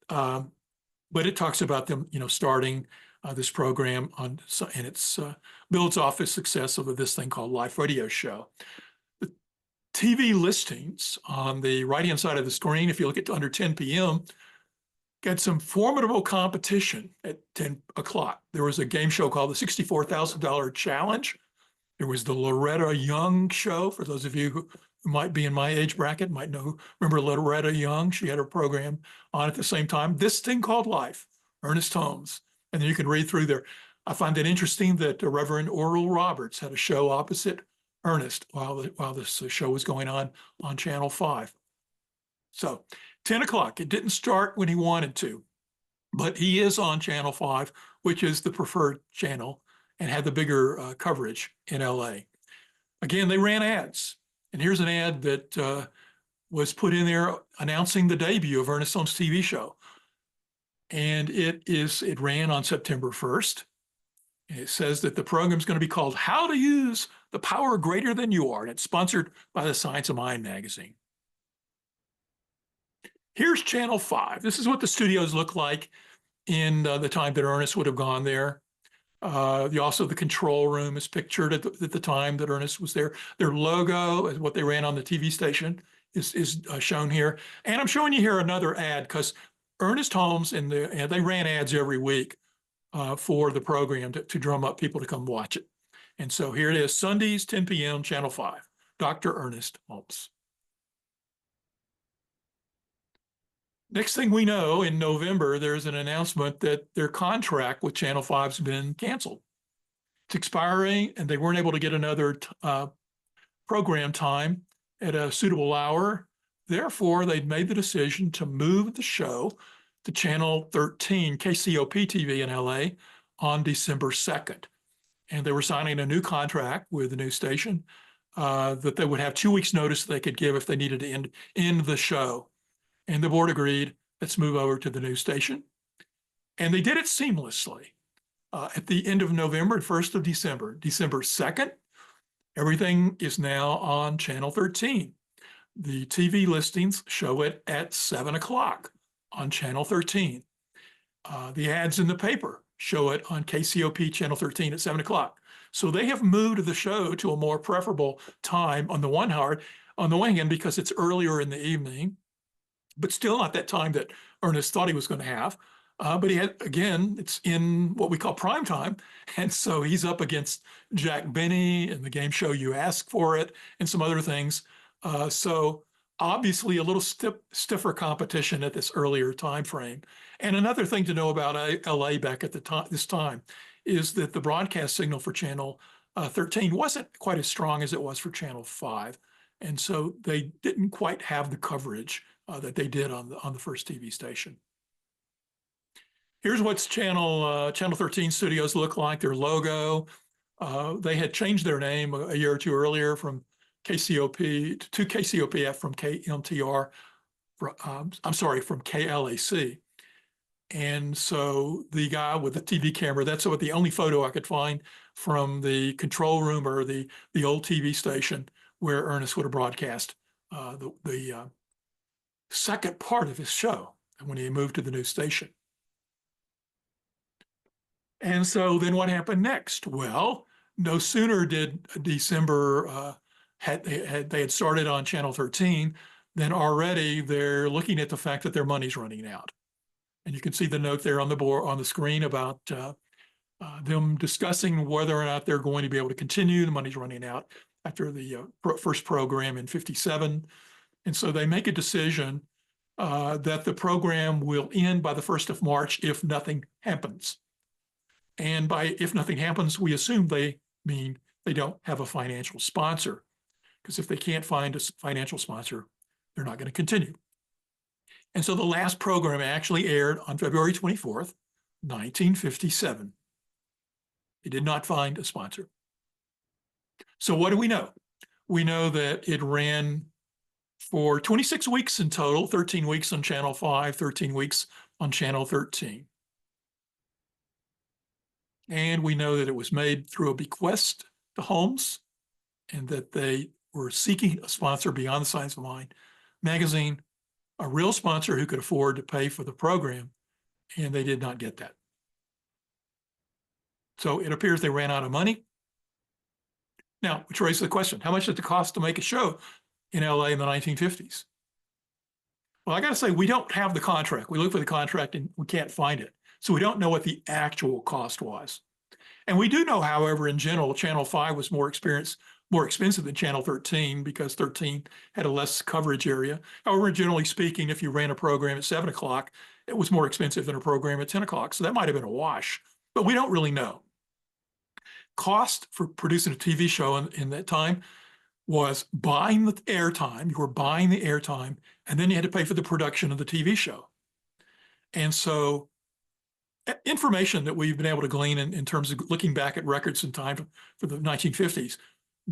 But it talks about them starting this program and it's builds off the success of this thing called Live Radio Show. The TV listings on the right-hand side of the screen, if you look at under 10 p.m., got some formidable competition at 10 o'clock. There was a game show called the $64,000 Challenge. There was the Loretta Young show. For those of you who might be in my age bracket, remember Loretta Young. She had her program on at the same time. This thing called Life, Ernest Holmes. And then you can read through there. I find it interesting that Reverend Oral Roberts had a show opposite Ernest while this show was going on Channel 5. So 10 o'clock, it didn't start when he wanted to, but he is on Channel 5, which is the preferred channel and had the bigger coverage in LA. Again, they ran ads. And here's an ad that was put in there announcing the debut of Ernest Holmes' TV show. And it ran on September 1st. It says that the program is going to be called How to Use the Power Greater Than You Are. And it's sponsored by the Science of Mind magazine. Here's Channel 5. This is what the studios look like in the time that Ernest would have gone there. Also, the control room is pictured at the time that Ernest was there. Their logo, what they ran on the TV station, is shown here. And I'm showing you here another ad because Ernest Holmes and they ran ads every week for the program to drum up people to come watch it. And so here it is, Sundays, 10 p.m., Channel 5, Dr. Ernest Holmes. Next thing we know, in November, there's an announcement that their contract with Channel 5's been canceled. It's expiring, and they weren't able to get another program time at a suitable hour. Therefore, they'd made the decision to move the show to Channel 13, KCOP TV in LA, on December 2nd. And they were signing a new contract with the new station that they would have 2 weeks' notice they could give if they needed to end the show. And the board agreed, let's move over to the new station. And they did it seamlessly. At the end of November and 1st of December, December 2nd, everything is now on Channel 13. The TV listings show it at 7 o'clock on Channel 13. The ads in the paper show it on KCOP Channel 13 at 7 o'clock. So they have moved the show to a more preferable time on the one hand, because it's earlier in the evening, but still not that time that Ernest thought he was going to have. But it's in what we call prime time. And so he's up against Jack Benny and the game show You Ask For It and some other things. So obviously a little stiffer competition at this earlier time frame. And another thing to know about LA back at this time is that the broadcast signal for Channel 13 wasn't quite as strong as it was for Channel 5. And so they didn't quite have the coverage that they did on the first TV station. Here's what's Channel 13 studios look like, their logo. They had changed their name a year or two earlier from KCOP to KCOPF from KMTR, from KLAC. And so the guy with the TV camera, that's what the only photo I could find from the control room or the old TV station where Ernest would have broadcast the second part of his show when he moved to the new station. And so then what happened next? Well, no sooner did December, they had started on Channel 13, then already they're looking at the fact that their money's running out. And you can see the note there on the screen about them discussing whether or not they're going to be able to continue. The money's running out after the first program in 57. And so they make a decision that the program will end by the 1st of March if nothing happens. And by if nothing happens, we assume they mean they don't have a financial sponsor, because if they can't find a financial sponsor, they're not going to continue. And so the last program actually aired on February 24th, 1957. They did not find a sponsor. So what do we know? We know that it ran for 26 weeks in total, 13 weeks on Channel 5, 13 weeks on Channel 13. And we know that it was made through a bequest to Holmes and that they were seeking a sponsor beyond the Science of Mind magazine, a real sponsor who could afford to pay for the program, and they did not get that. So it appears they ran out of money. Now, which raises the question, how much did it cost to make a show in LA in the 1950s? Well, I got to say, we don't have the contract. We look for the contract and we can't find it. So we don't know what the actual cost was. And we do know, however, in general, Channel 5 was more expensive than Channel 13 because 13 had a less coverage area. However, generally speaking, if you ran a program at 7 o'clock, it was more expensive than a program at 10 o'clock. So that might have been a wash, but we don't really know. Cost for producing a TV show in that time was buying the airtime. You were buying the airtime, and then you had to pay for the production of the TV show. And so information that we've been able to glean in terms of looking back at records in time for the 1950s,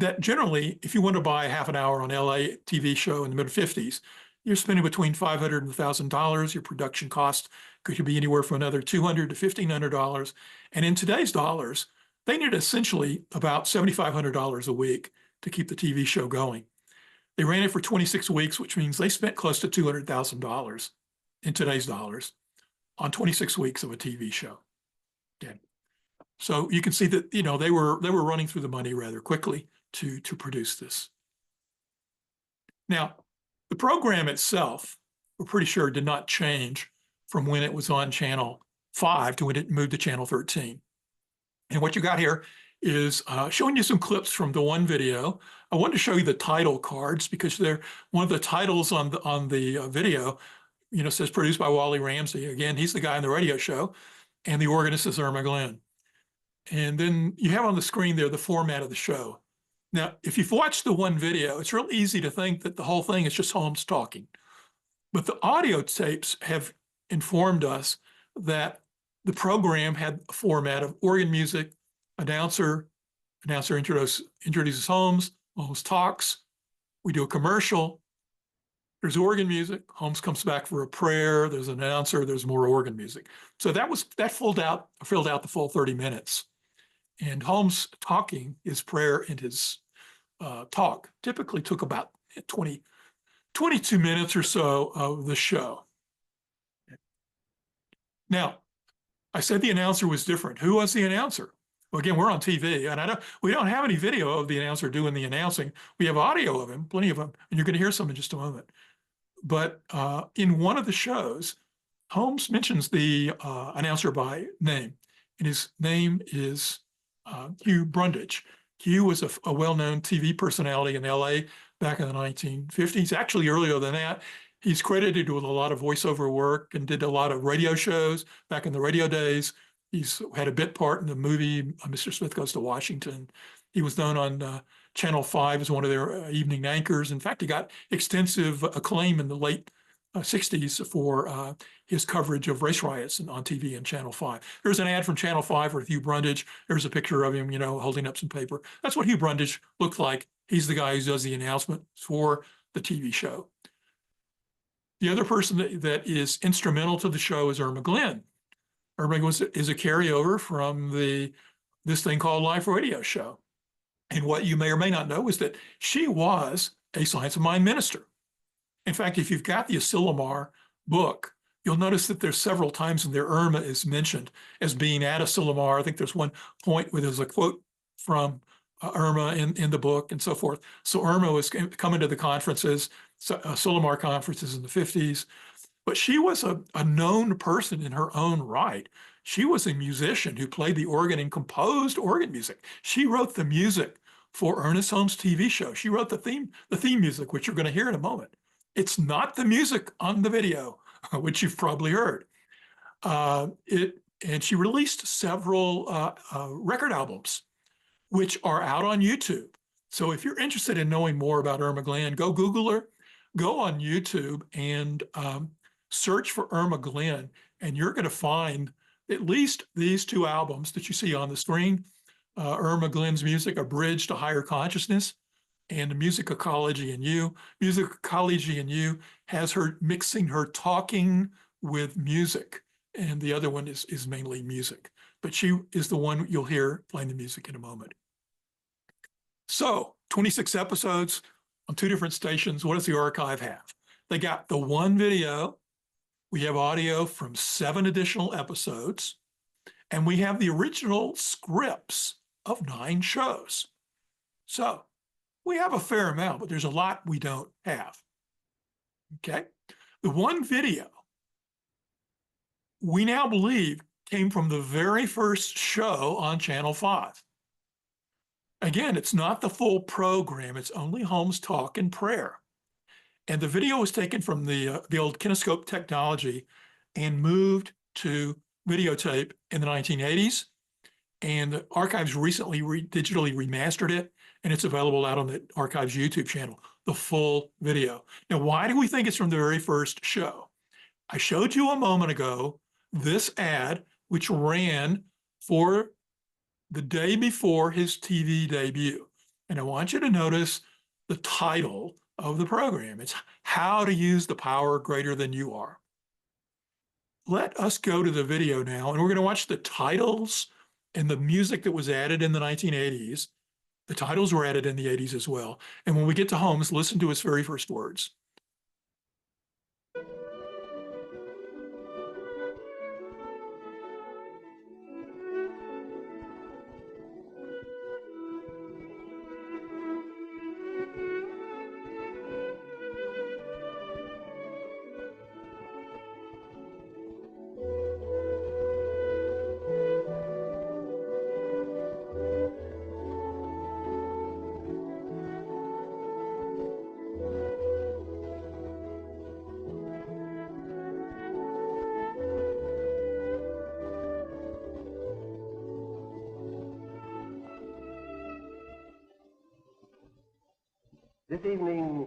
that generally, if you want to buy half an hour on LA TV show in the mid-50s, you're spending between $500 and $1,000. Your production cost could be anywhere from another $200 to $1,500. And in today's dollars, they need essentially about $7,500 a week to keep the TV show going. They ran it for 26 weeks, which means they spent close to $200,000 in today's dollars on 26 weeks of a TV show. Okay. So you can see that, you know, they were running through the money rather quickly to produce this. Now, the program itself, we're pretty sure, did not change from when it was on Channel 5 to when it moved to Channel 13. And what you got here is showing you some clips from the one video. I wanted to show you the title cards because they're one of the titles on the video, you know, says produced by Wally Ramsey. Again, he's the guy on the radio show, and the organist is Irma Glenn. And then you have on the screen there the format of the show. Now, if you've watched the one video, it's real easy to think that the whole thing is just Holmes talking. But the audio tapes have informed us that the program had a format of organ music, announcer introduces Holmes, Holmes talks, we do a commercial, there's organ music, Holmes comes back for a prayer, there's an announcer, there's more organ music. So that filled out the full 30 minutes. And Holmes talking, his prayer and his talk typically took about 22 minutes or so of the show. Now, I said the announcer was different. Who was the announcer? Well, again, we're on TV, and we don't have any video of the announcer doing the announcing. We have audio of him, plenty of them, and you're going to hear some in just a moment. But in one of the shows, Holmes mentions the announcer by name, and his name is Hugh Brundage. Hugh was a well-known TV personality in LA back in the 1950s. Actually, earlier than that, he's credited with a lot of voiceover work and did a lot of radio shows back in the radio days. He's had a bit part in the movie Mr. Smith Goes to Washington. He was known on Channel 5 as one of their evening anchors. In fact, he got extensive acclaim in the late 60s for his coverage of race riots on TV and Channel 5. There's an ad from Channel 5 with Hugh Brundage. There's a picture of him, you know, holding up some paper. That's what Hugh Brundage looked like. He's the guy who does the announcement for the TV show. The other person that is instrumental to the show is Irma Glenn. Irma is a carryover from this thing called Live Radio Show. And what you may or may not know is that she was a Science of Mind minister. In fact, if you've got the Asilomar book, you'll notice that there's several times in there Irma is mentioned as being at Asilomar. I think there's one point where there's a quote from Irma in the book and so forth. So Irma was coming to the conferences, Asilomar conferences in the 50s. But she was a known person in her own right. She was a musician who played the organ and composed organ music. She wrote the music for Ernest Holmes' TV show. She wrote the theme music, which you're going to hear in a moment. It's not the music on the video, which you've probably heard. And she released several record albums, which are out on YouTube. So if you're interested in knowing more about Irma Glenn, go Google her, go on YouTube and search for Irma Glenn, and you're going to find at least these two albums that you see on the screen. Irma Glenn's music, A Bridge to Higher Consciousness, and Music Ecology in You. Music Ecology in You has her mixing her talking with music, and the other one is mainly music. But she is the one you'll hear playing the music in a moment. So 26 episodes on 2 different stations. What does the archive have? They got the one video. We have audio from 7 additional episodes, and we have the original scripts of 9 shows. So we have a fair amount, but there's a lot we don't have. Okay. The one video we now believe came from the very first show on Channel 5. Again, it's not the full program. It's only Holmes' talk and prayer. And the video was taken from the old kinescope technology and moved to videotape in the 1980s. And the Archives recently digitally remastered it, and it's available out on the Archives YouTube channel, the full video. Now, why do we think it's from the very first show? I showed you a moment ago this ad, which ran for the day before his TV debut. And I want you to notice the title of the program. It's How to Use the Power Greater Than You Are. Let us go to the video now, and we're going to watch the titles and the music that was added in the 1980s. The titles were added in the 80s as well. And when we get to Holmes, listen to his very first words. This evening,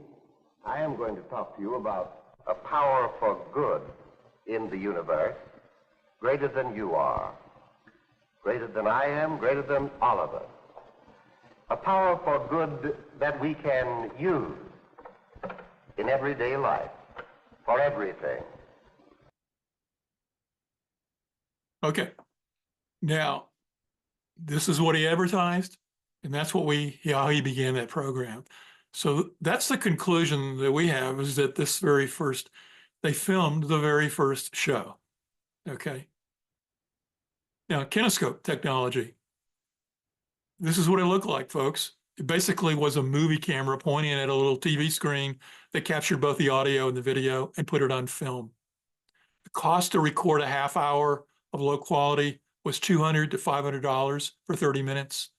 I am going to talk to you about a power for good in the universe, greater than you are, greater than I am, greater than all of us. A power for good that we can use in everyday life, for everything. Okay. Now, this is what he advertised, and that's what how he began that program. So that's the conclusion that we have, is that they filmed the very first show. Okay. Now, kinescope technology. This is what it looked like, folks. It basically was a movie camera pointing at a little TV screen that captured both the audio and the video and put it on film. The cost to record a half hour of low quality was $200 to $500 for 30 minutes.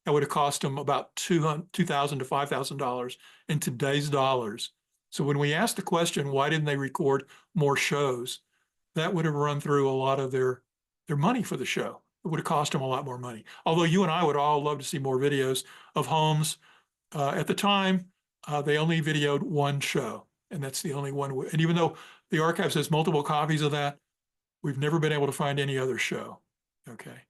That would have cost them about $2,000 to $5,000 in today's dollars. So when we asked the question, why didn't they record more shows? That would have run through a lot of their money for the show. It would have cost them a lot more money. Although you and I would all love to see more videos of Holmes. At the time, they only videoed one show, and that's the only one. And even though the archives has multiple copies of that, we've never been able to find any other show. Okay.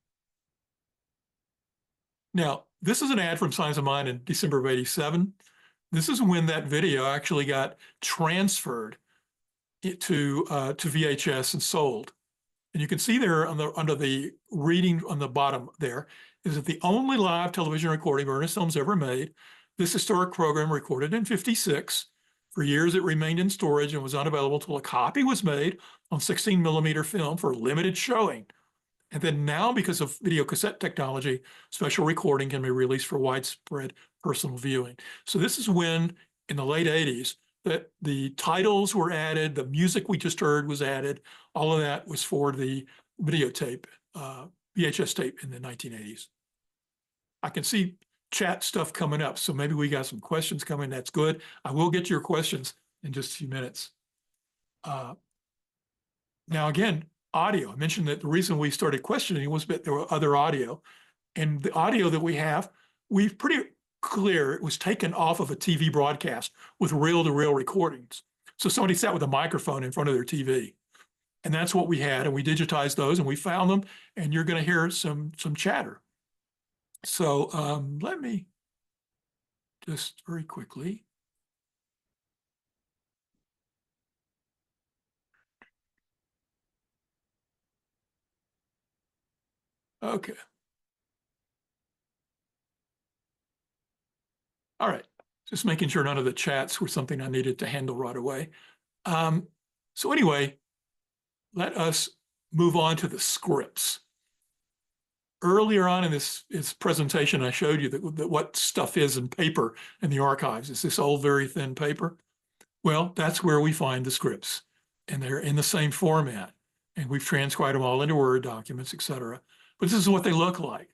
Now, this is an ad from Science of Mind in December of '87. This is when that video actually got transferred to VHS and sold. And you can see there under the reading on the bottom there is that the only live television recording Ernest Holmes ever made. This historic program recorded in '56. For years, it remained in storage and was unavailable until a copy was made on 16 millimeter film for limited showing. And then now, because of video cassette technology, special recording can be released for widespread personal viewing. So this is when, in the late 80s, that the titles were added, the music we just heard was added, all of that was for the videotape, VHS tape in the 1980s. I can see chat stuff coming up, so maybe we got some questions coming. That's good. I will get to your questions in just a few minutes. Now, again, audio. I mentioned that the reason we started questioning was that there were other audio, and the audio that we have, we've pretty clear it was taken off of a TV broadcast with reel-to-reel recordings. So somebody sat with a microphone in front of their TV, and that's what we had, and we digitized those, and we found them, and you're going to hear some chatter. So let me just very quickly. Okay. All right. Just making sure none of the chats were something I needed to handle right away. So anyway, let us move on to the scripts. Earlier on in this presentation, I showed you that what stuff is in paper in the archives. It's this old, very thin paper. Well, that's where we find the scripts, and they're in the same format. And we've transcribed them all into Word documents, et cetera. But this is what they look like.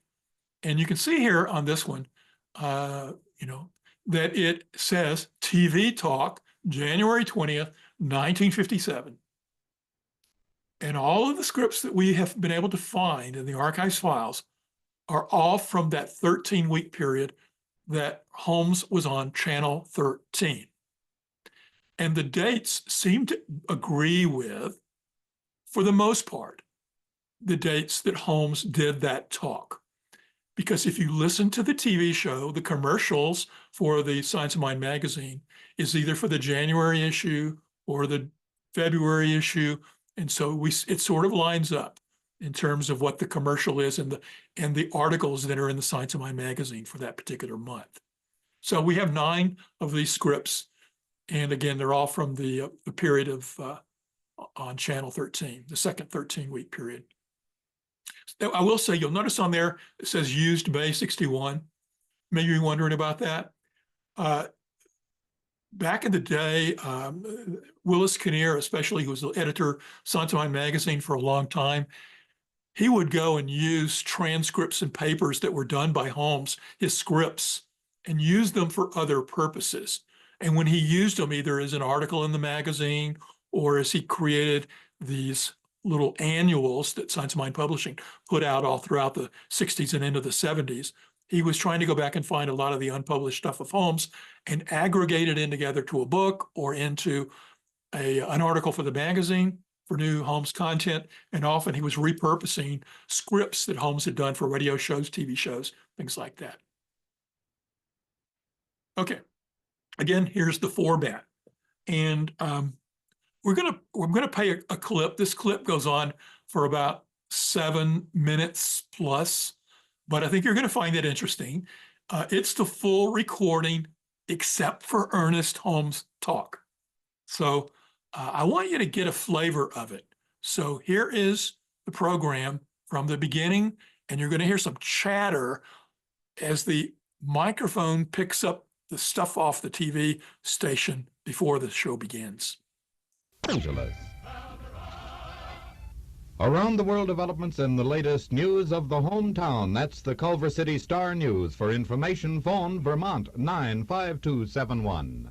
And you can see here on this one, that it says TV Talk, January 20th, 1957. And all of the scripts that we have been able to find in the archives files are all from that 13-week period that Holmes was on Channel 13. And the dates seem to agree with, for the most part, the dates that Holmes did that talk. Because if you listen to the TV show, the commercials for the Science of Mind magazine is either for the January issue or the February issue. And so it sort of lines up in terms of what the commercial is and the articles that are in the Science of Mind magazine for that particular month. So we have 9 of these scripts. And again, they're all from the period of on Channel 13, the second 13-week period. I will say, you'll notice on there, it says used May 61. Maybe you're wondering about that. Back in the day, Willis Kinnear, especially, who was the editor of Science of Mind magazine for a long time, he would go and use transcripts and papers that were done by Holmes, his scripts, and use them for other purposes. And when he used them, either as an article in the magazine or as he created these little annuals that Science of Mind Publishing put out all throughout the 60s and into the 70s, he was trying to go back and find a lot of the unpublished stuff of Holmes and aggregate it in together to a book or into an article for the magazine for new Holmes content. And often he was repurposing scripts that Holmes had done for radio shows, TV shows, things like that. Okay, again, here's the format. And we're gonna play a clip. This clip goes on for about 7 minutes plus, but I think you're gonna find it interesting. It's the full recording except for Ernest Holmes' talk. So I want you to get a flavor of it. So here is the program from the beginning, and you're gonna hear some chatter as the microphone picks up the stuff off the TV station before the show begins. Angeles. Around the world developments and the latest news of the hometown. That's the Culver City Star News. For information, phone Vermont 95271.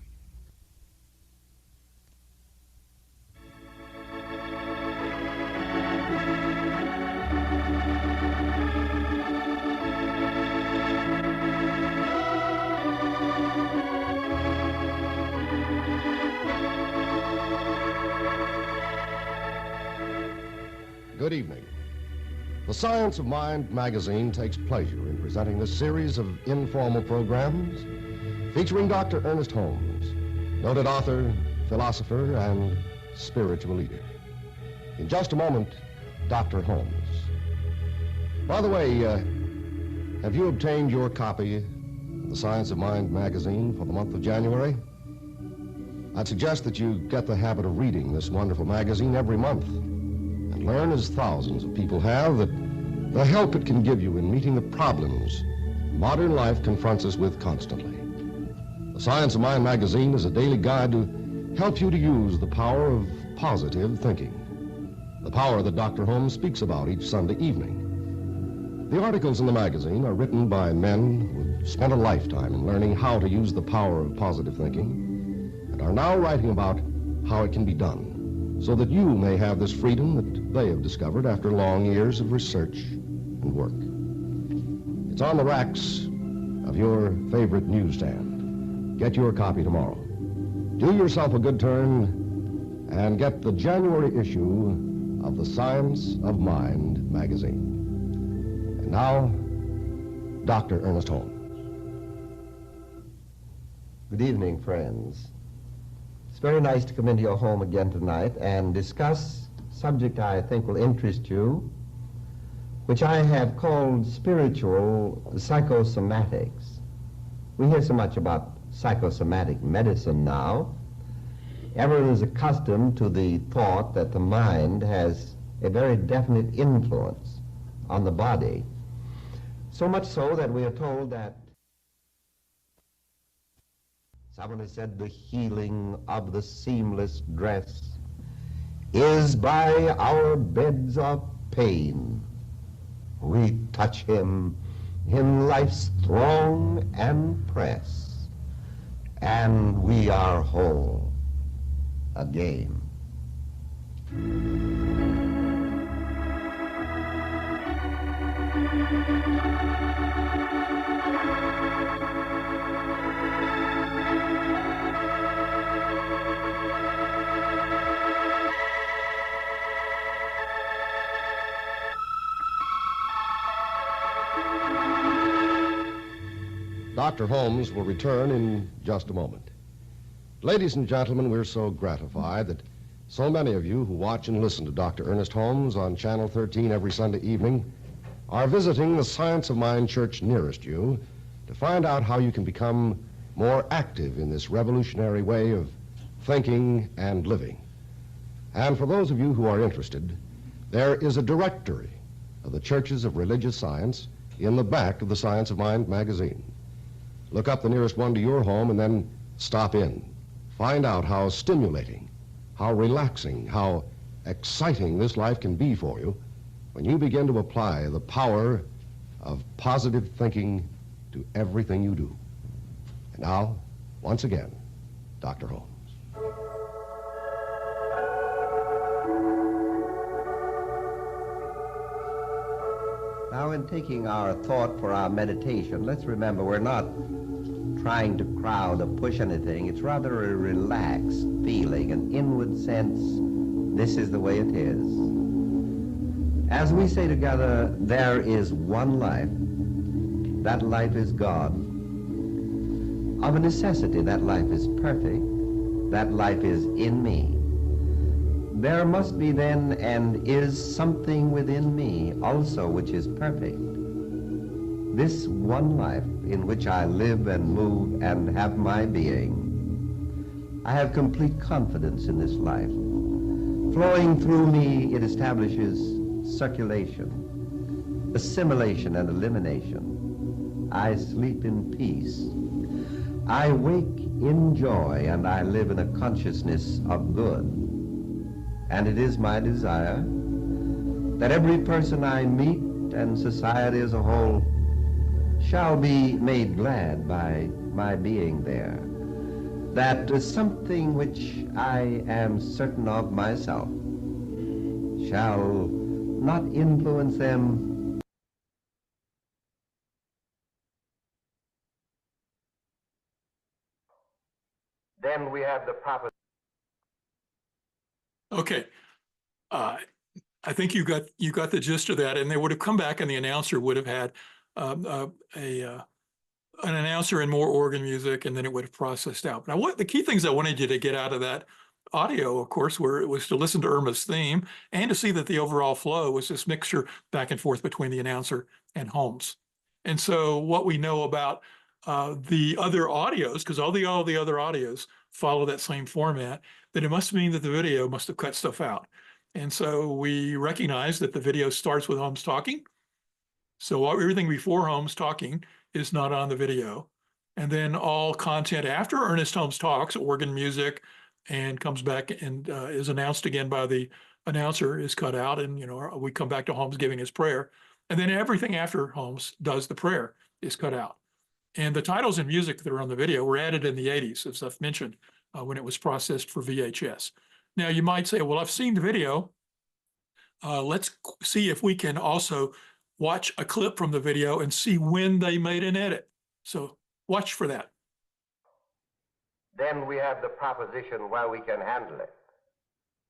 Good evening. The Science of Mind magazine takes pleasure in presenting this series of informal programs featuring Dr. Ernest Holmes, noted author, philosopher, and spiritual leader. In just a moment, Dr. Holmes. By the way, have you obtained your copy of the Science of Mind magazine for the month of January? I'd suggest that you get the habit of reading this wonderful magazine every month. Learn, as thousands of people have, that the help it can give you in meeting the problems modern life confronts us with constantly. The Science of Mind magazine is a daily guide to help you to use the power of positive thinking, the power that Dr. Holmes speaks about each Sunday evening. The articles in the magazine are written by men who have spent a lifetime in learning how to use the power of positive thinking and are now writing about how it can be done, so that you may have this freedom that they have discovered after long years of research and work. It's on the racks of your favorite newsstand. Get your copy tomorrow. Do yourself a good turn and get the January issue of the Science of Mind magazine. And now, Dr. Ernest Holmes. Good evening, friends. It's very nice to come into your home again tonight and discuss a subject I think will interest you, which I have called spiritual psychosomatics. We hear so much about psychosomatic medicine now. Everyone is accustomed to the thought that the mind has a very definite influence on the body, so much so that we are told that someone has said the healing of the seamless dress is by our beds of pain. We touch him in life's throng and press, and we are whole again. Dr. Holmes will return in just a moment. Ladies and gentlemen, we're so gratified that so many of you who watch and listen to Dr. Ernest Holmes on Channel 13 every Sunday evening are visiting the Science of Mind church nearest you to find out how you can become more active in this revolutionary way of thinking and living. And for those of you who are interested, there is a directory of the churches of religious science in the back of the Science of Mind magazine. Look up the nearest one to your home and then stop in. Find out how stimulating, how relaxing, how exciting this life can be for you when you begin to apply the power of positive thinking to everything you do. And now, once again, Dr. Holmes. Now, in taking our thought for our meditation, let's remember we're not trying to crowd or push anything. It's rather a relaxed feeling, an inward sense, this is the way it is. As we say together, there is one life. That life is God. Of a necessity, that life is perfect. That life is in me. There must be then and is something within me also which is perfect. This one life in which I live and move and have my being. I have complete confidence in this life. Flowing through me, it establishes circulation, assimilation and elimination. I sleep in peace. I wake in joy, and I live in a consciousness of good. And it is my desire that every person I meet and society as a whole shall be made glad by my being there. That something which I am certain of myself shall not influence them. Then we have the proper. Okay. I think you got the gist of that, and they would have come back, and the announcer would have had an announcer and more organ music, and then it would have processed out. Now, what the key things I wanted you to get out of that audio, of course, was to listen to Irma's theme and to see that the overall flow was this mixture back and forth between the announcer and Holmes. And so, what we know about the other audios, because all the other audios follow that same format, that it must mean that the video must have cut stuff out. And so we recognize that the video starts with Holmes talking. So everything before Holmes talking is not on the video. And then all content after Ernest Holmes talks, organ music, and comes back and is announced again by the announcer, is cut out. And, we come back to Holmes giving his prayer. And then everything after Holmes does the prayer is cut out. And the titles and music that are on the video were added in the 80s, as I've mentioned, when it was processed for VHS. Now, you might say, well, I've seen the video. Let's see if we can also watch a clip from the video and see when they made an edit. So watch for that. Then we have the proposition where we can handle it,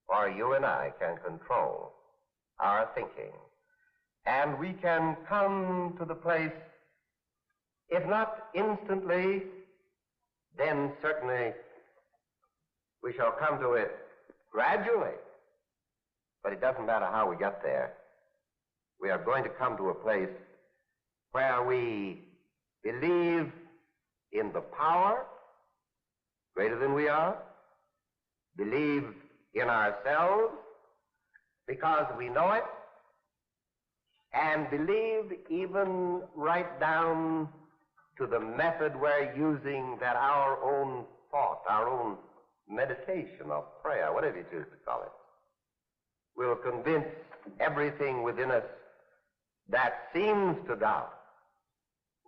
or you and I can control our thinking. And we can come to the place, if not instantly, then certainly we shall come to it gradually. But it doesn't matter how we get there. We are going to come to a place where we believe in the power greater than we are, believe in ourselves because we know it, and believe even right down to the method we're using, that our own thought, our own meditation of prayer, whatever you choose to call it, will convince everything within us that seems to doubt.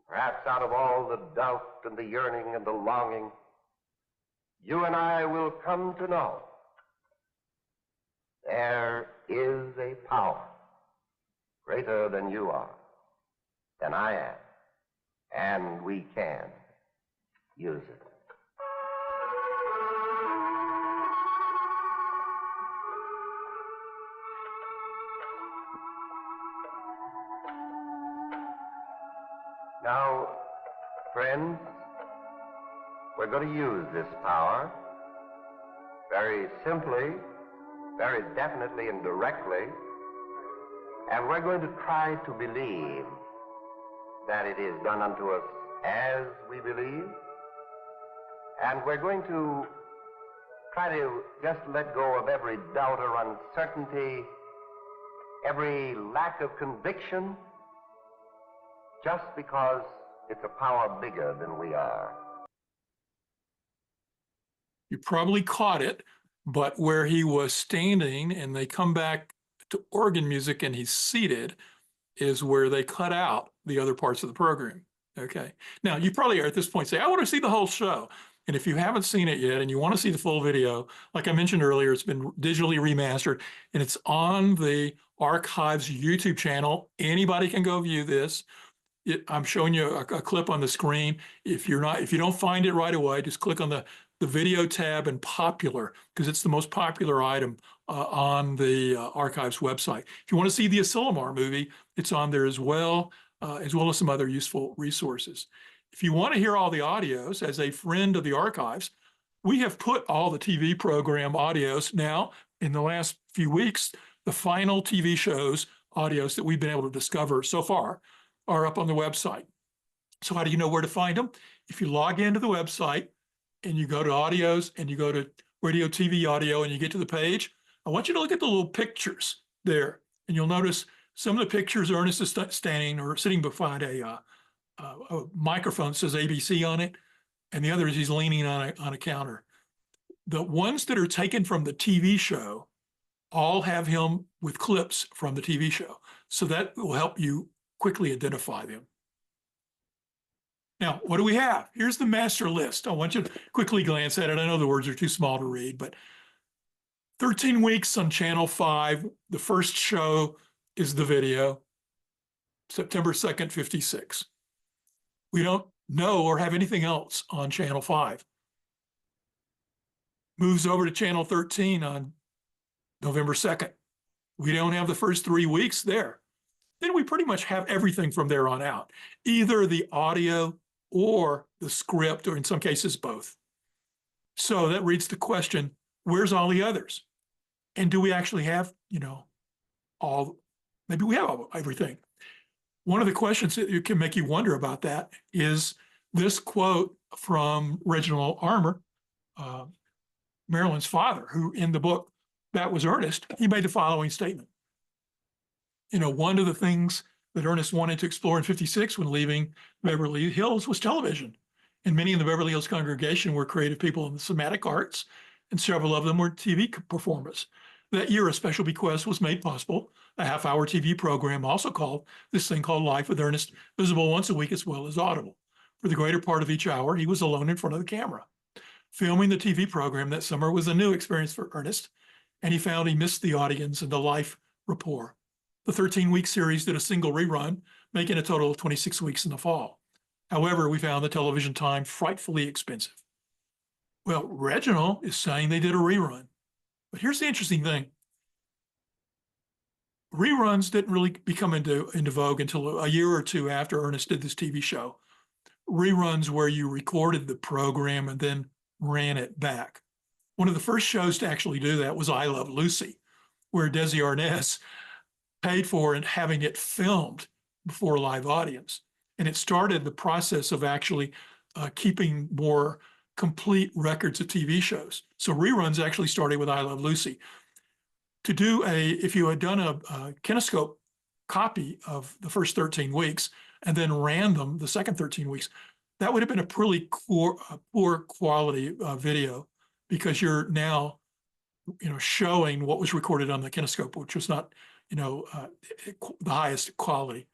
Perhaps out of all the doubt and the yearning and the longing, you and I will come to know there is a power greater than you are, than I am, and we can use it. Now, Friends, we're going to use this power very simply, very definitely and directly, and we're going to try to believe that it is done unto us as we believe, and we're going to try to just let go of every doubt or uncertainty, every lack of conviction, just because it's a power bigger than we are. You probably caught it, but where he was standing and they come back to organ music and he's seated is where they cut out the other parts of the program. Okay. Now, you probably are at this point say, I want to see the whole show. And if you haven't seen it yet and you want to see the full video, like I mentioned earlier, it's been digitally remastered and it's on the Archives YouTube channel. Anybody can go view this. I'm showing you a clip on the screen. If you don't find it right away, just click on the video tab and popular, because it's the most popular item on the Archives website. If you want to see the Asilomar movie, it's on there as well as some other useful resources. If you want to hear all the audios, as a friend of the Archives, we have put all the TV program audios now in the last few weeks. The final TV shows audios that we've been able to discover so far are up on the website. So how do you know where to find them? If you log into the website and you go to audios and you go to radio, TV, audio, and you get to the page, I want you to look at the little pictures there. And you'll notice some of the pictures, Ernest is standing or sitting behind a microphone that says ABC on it. And the other is he's leaning on a counter. The ones that are taken from the TV show all have him with clips from the TV show. So that will help you quickly identify them. Now, what do we have? Here's the master list. I want you to quickly glance at it. I know the words are too small to read, but 13 weeks on Channel 5. The first show is the video, September 2nd, 56. We don't know or have anything else on Channel 5. Moves over to Channel 13 on November 2nd. We don't have the first 3 weeks there. Then we pretty much have everything from there on out, either the audio or the script, or in some cases, both. So that reads the question, where's all the others? And do we actually have, maybe we have everything. One of the questions that can make you wonder about that is this quote from Reginald Armour, Marilyn's father, who in the book, That Was Ernest, he made the following statement. One of the things that Ernest wanted to explore in 56 when leaving Beverly Hills was television. And many in the Beverly Hills congregation were creative people in the somatic arts, and several of them were TV performers. That year, a special bequest was made possible, a half-hour TV program also called Life with Ernest, visible once a week as well as audible. For the greater part of each hour, he was alone in front of the camera. Filming the TV program that summer was a new experience for Ernest, and he found he missed the audience and the life rapport. The 13-week series did a single rerun, making a total of 26 weeks in the fall. However, we found the television time frightfully expensive. Well, Reginald is saying they did a rerun. But here's the interesting thing. Reruns didn't really become into vogue until a year or two after Ernest did this TV show. Reruns where you recorded the program and then ran it back. One of the first shows to actually do that was I Love Lucy, where Desi Arnaz paid for and having it filmed before a live audience. And it started the process of actually keeping more complete records of TV shows. So reruns actually started with I Love Lucy. If you had done a kinescope copy of the first 13 weeks and then ran them the second 13 weeks, that would have been a pretty poor quality video, because you're now showing what was recorded on the kinescope, which was not the highest quality.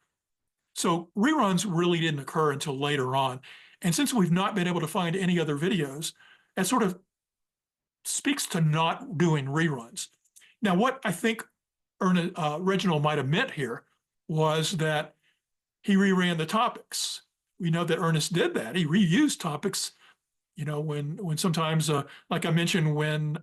So reruns really didn't occur until later on. And since we've not been able to find any other videos, that sort of speaks to not doing reruns. Now, what I think Reginald might have meant here was that he reran the topics. We know that Ernest did that. He reused topics, when sometimes, like I mentioned, when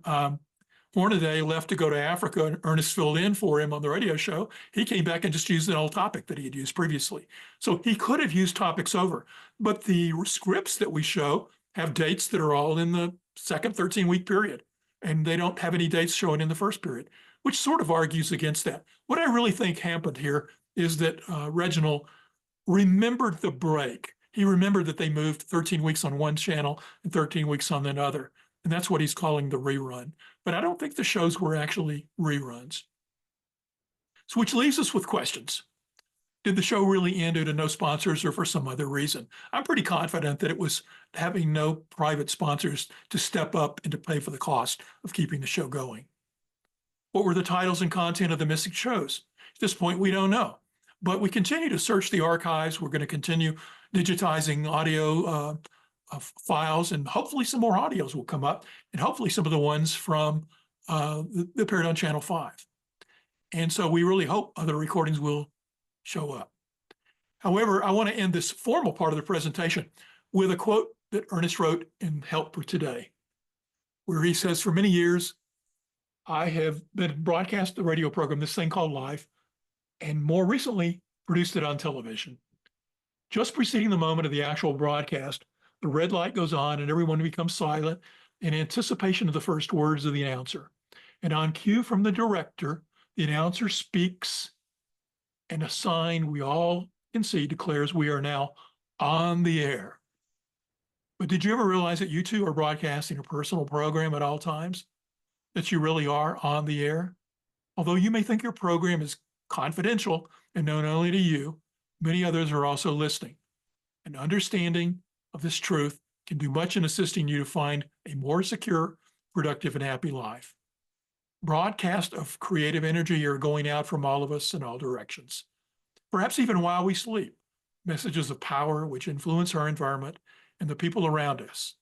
Hornaday left to go to Africa and Ernest filled in for him on the radio show. He came back and just used an old topic that he had used previously. So he could have used topics over, but the scripts that we show have dates that are all in the second 13-week period, and they don't have any dates showing in the first period, which sort of argues against that. What I really think happened here is that Reginald remembered the break. He remembered that they moved 13 weeks on one channel and 13 weeks on another. And that's what he's calling the rerun. But I don't think the shows were actually reruns. So which leaves us with questions. Did the show really end due to no sponsors or for some other reason? I'm pretty confident that it was having no private sponsors to step up and to pay for the cost of keeping the show going. What were the titles and content of the missing shows? At this point, we don't know. But we continue to search the archives. We're going to continue digitizing audio files, and hopefully some more audios will come up, and hopefully some of the ones from that appeared on Channel 5. And so we really hope other recordings will show up. However, I want to end this formal part of the presentation with a quote that Ernest wrote in Help for Today, where he says, "For many years, I have been broadcast the radio program, this thing called Life, and more recently produced it on television. Just preceding the moment of the actual broadcast, the red light goes on and everyone becomes silent in anticipation of the first words of the announcer. And on cue from the director, the announcer speaks, and a sign we all can see declares we are now on the air." But did you ever realize that you two are broadcasting a personal program at all times? That you really are on the air? Although you may think your program is confidential and known only to you, many others are also listening. An understanding of this truth can do much in assisting you to find a more secure, productive, and happy life. Broadcasts of creative energy are going out from all of us in all directions. Perhaps even while we sleep, messages of power which influence our environment and the people around us.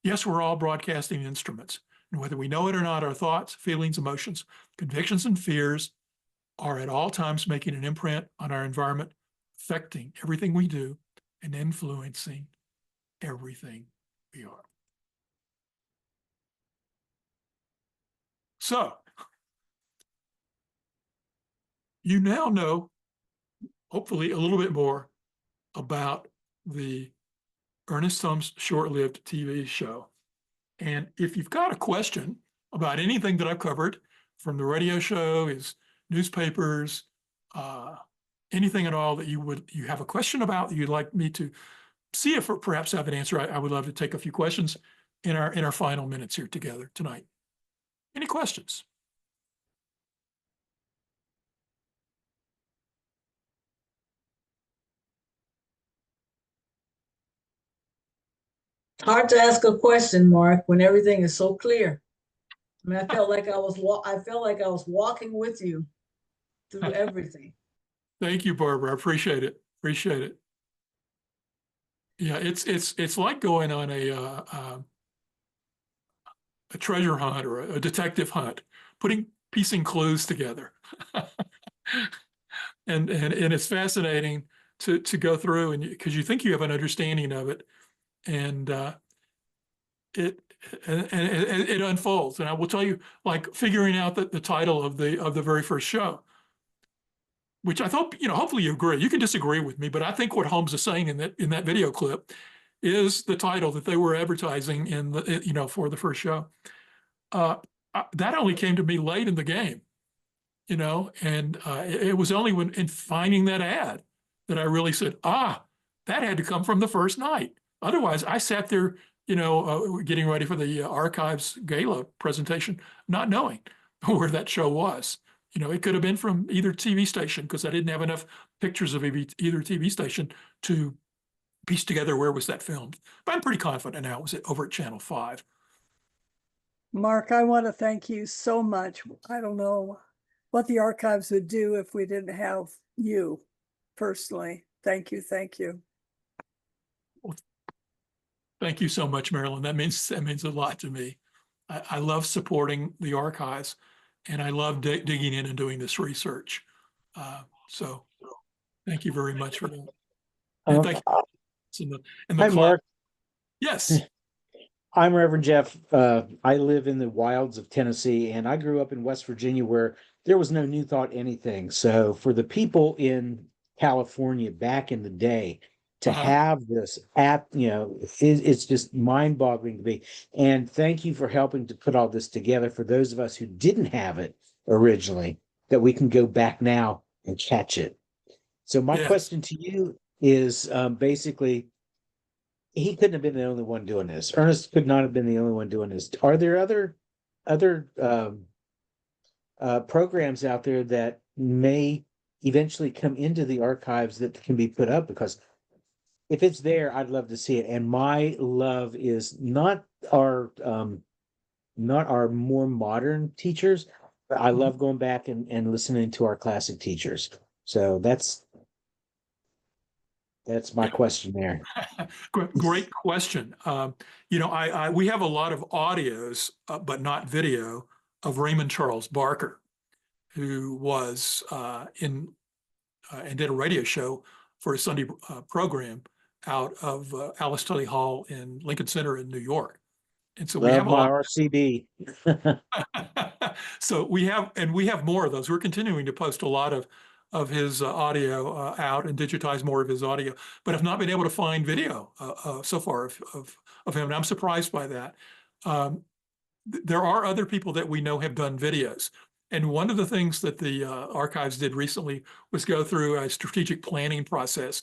Yes, we're all broadcasting instruments, and whether we know it or not, our thoughts, feelings, emotions, convictions, and fears are at all times making an imprint on our environment, affecting everything we do and influencing everything we are. So, you now know, hopefully, a little bit more about the Ernest Holmes short-lived TV show. And if you've got a question about anything that I've covered, from the radio show, his newspapers, anything at all that you have a question about that you'd like me to see if perhaps have an answer, I would love to take a few questions in our final minutes here together tonight. Any questions? It's hard to ask a question, Mark, when everything is so clear. I mean, I felt like I was walking with you through everything. Thank you, Barbara. I appreciate it. Appreciate it. Yeah, it's like going on a treasure hunt or a detective hunt, piecing clues together. and it's fascinating to go through, and because you think you have an understanding of it, and it unfolds. And I will tell you, like figuring out the title of the very first show, which I thought, hopefully you agree. You can disagree with me, but I think what Holmes is saying in that video clip is the title that they were advertising for the first show. That only came to me late in the game, and it was only in finding that ad that I really said, that had to come from the first night. Otherwise, I sat there, getting ready for the Archives Gala presentation, not knowing where that show was. It could have been from either TV station, because I didn't have enough pictures of either TV station to piece together where was that filmed. But I'm pretty confident now it was over at Channel 5. Mark, I want to thank you so much. I don't know what the archives would do if we didn't have you personally. Thank you. Thank you. Well, thank you so much, Marilyn. That means a lot to me. I love supporting the archives, and I love digging in and doing this research. So thank you very much for that. And thank you. Hi, Mark. Yes. I'm Reverend Jeff. I live in the wilds of Tennessee, and I grew up in West Virginia where there was no New Thought anything. So for the people in California back in the day to have this app, it's just mind-boggling to me. And thank you for helping to put all this together for those of us who didn't have it originally, that we can go back now and catch it. So my question to you is basically, he couldn't have been the only one doing this. Ernest could not have been the only one doing this. Are there other programs out there that may eventually come into the archives that can be put up? Because if it's there, I'd love to see it. And my love is not our more modern teachers, but I love going back and listening to our classic teachers. So that's my question there. Great question. We have a lot of audios, but not video, of Raymond Charles Barker, who was and did a radio show for a Sunday program out of Alice Tully Hall in Lincoln Center in New York. And so we have a lot. RCB. So we have more of those. We're continuing to post a lot of his audio out and digitize more of his audio, but have not been able to find video so far of him. And I'm surprised by that. There are other people that we know have done videos. And one of the things that the archives did recently was go through a strategic planning process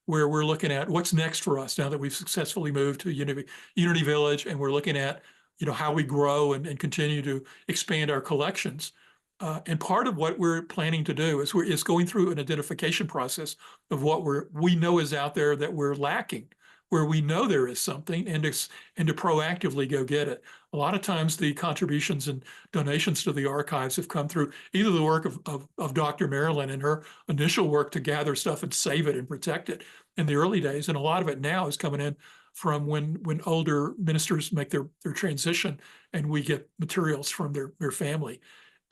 where we're looking at what's next for us now that we've successfully moved to Unity Village, and we're looking at how we grow and continue to expand our collections. And part of what we're planning to do is going through an identification process of what we know is out there that we're lacking, where we know there is something, and to proactively go get it. A lot of times the contributions and donations to the archives have come through either the work of Dr. Marilyn and her initial work to gather stuff and save it and protect it in the early days. And a lot of it now is coming in from when older ministers make their transition and we get materials from their family.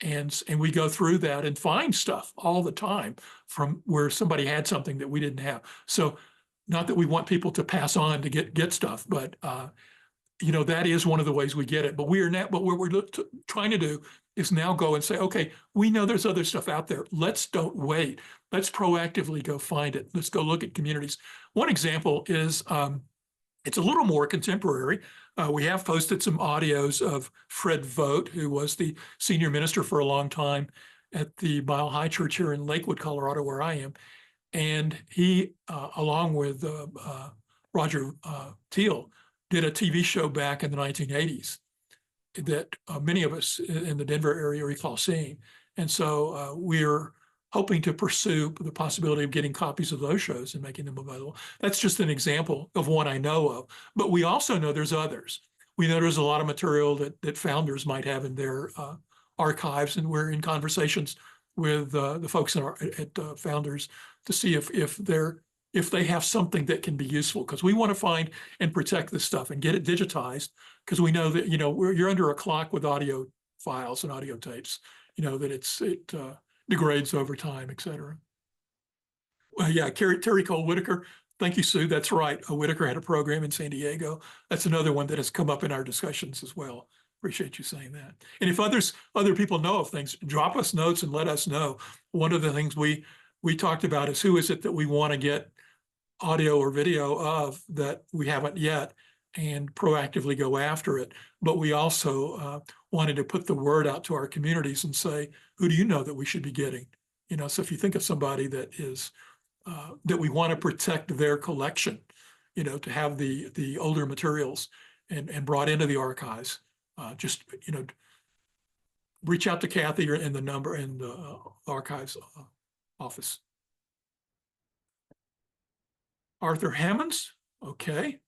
And we go through that and find stuff all the time from where somebody had something that we didn't have. So not that we want people to pass on to get stuff, but that is one of the ways we get it. But what we're trying to do is now go and say, okay, we know there's other stuff out there. Let's don't wait. Let's proactively go find it. Let's go look at communities. One example is it's a little more contemporary. We have posted some audios of Fred Vogt, who was the senior minister for a long time at the Mile High Church here in Lakewood, Colorado, where I am. And he, along with Roger Teal, did a TV show back in the 1980s that many of us in the Denver area recall seeing. And so we're hoping to pursue the possibility of getting copies of those shows and making them available. That's just an example of one I know of. But we also know there's others. We know there's a lot of material that founders might have in their archives, and we're in conversations with the folks at Founders to see if they have something that can be useful, because we want to find and protect this stuff and get it digitized, because we know that you're under a clock with audio files and audio tapes. That it degrades over time, et cetera. Well, yeah, Terry Cole Whitaker. Thank you, Sue. That's right. Whitaker had a program in San Diego. That's another one that has come up in our discussions as well. Appreciate you saying that. And if other people know of things, drop us notes and let us know. One of the things we talked about is who is it that we want to get audio or video of that we haven't yet, and proactively go after it. But we also wanted to put the word out to our communities and say, who do you know that we should be getting? So if you think of somebody that is that we want to protect their collection, to have the older materials and brought into the archives, just reach out to Kathy or in the number in the archives office. Arthur Hammonds, okay.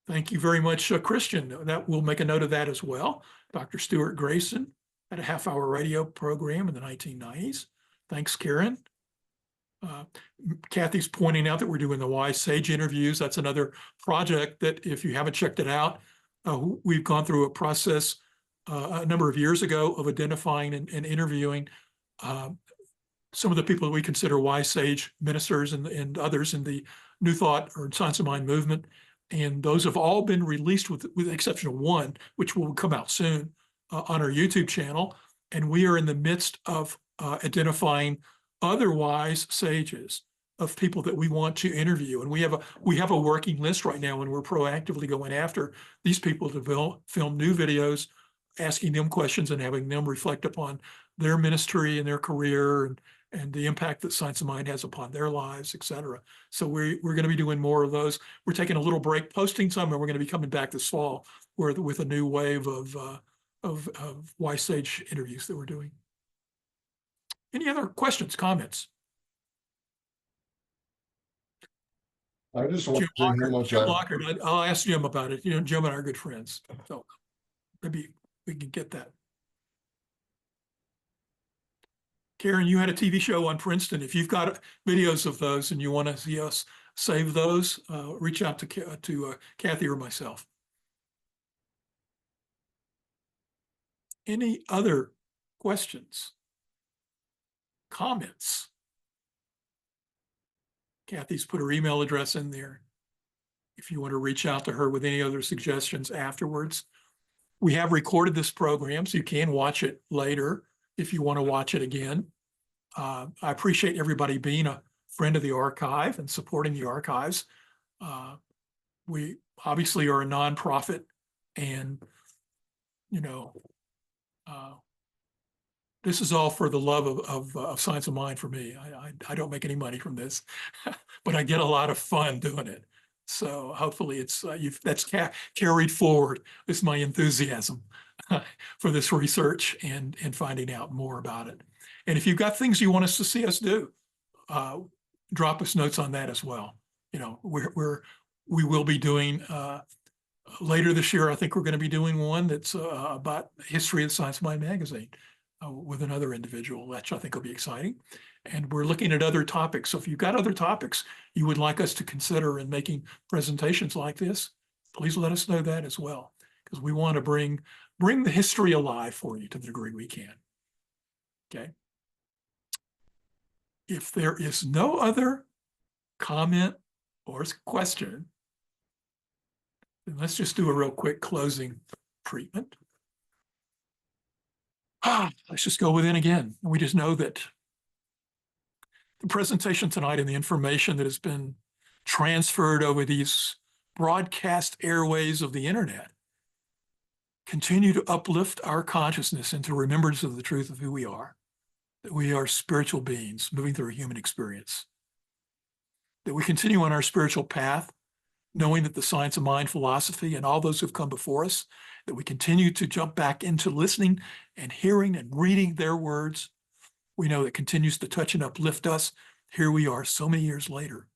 Thank you very much, Christian. That we'll make a note of that as well. Dr. Stuart Grayson had a half-hour radio program in the 1990s. Thanks, Karen. Kathy's pointing out that we're doing the Wise Sage interviews. That's another project that, if you haven't checked it out, we've gone through a process a number of years ago of identifying and interviewing some of the people that we consider wise sage ministers and others in the New Thought or Science of Mind movement, And those have all been released with the exception of one, which will come out soon on our YouTube channel. And we are in the midst of identifying other wise sages of people that we want to interview. And we have a working list right now, and we're proactively going after these people to film new videos, asking them questions and having them reflect upon their ministry and their career and the impact that Science of Mind has upon their lives, et cetera. So we're going to be doing more of those. We're taking a little break, posting some, and we're going to be coming back this fall with a new wave of wise sage interviews that we're doing. Any other questions, comments? I just want Jim to know Jim Lockhart, I'll ask Jim about it. You know, Jim and I are good friends, so maybe we can get that. Karen, you had a TV show on Princeton. If you've got videos of those and you want to see us save those, reach out to Kathy or myself. Any other questions? Comments? Kathy's put her email address in there if you want to reach out to her with any other suggestions afterwards. We have recorded this program, so you can watch it later if you want to watch it again. I appreciate everybody being a friend of the archive and supporting the archives. We obviously are a nonprofit, and you know, this is all for the love of Science of Mind for me. I don't make any money from this, but I get a lot of fun doing it. So hopefully it's that's carried forward. It's my enthusiasm for this research and finding out more about it. And if you've got things you want us to see us do, drop us notes on that as well. You know, we will be doing later this year. I think we're going to be doing one that's about the history of Science of Mind magazine with another individual, which I think will be exciting. And we're looking at other topics. So if you've got other topics you would like us to consider in making presentations like this, please let us know that as well, because we want to bring the history alive for you to the degree we can. Okay. If there is no other comment or question, then let's just do a real quick closing treatment. Let's just go within again. We just know that the presentation tonight and the information that has been transferred over these broadcast airways of the internet continue to uplift our consciousness into remembrance of the truth of who we are, that we are spiritual beings moving through a human experience, that we continue on our spiritual path, knowing that the Science of Mind philosophy and all those who've come before us, that we continue to jump back into listening and hearing and reading their words. We know that continues to touch and uplift us. Here we are so many years later.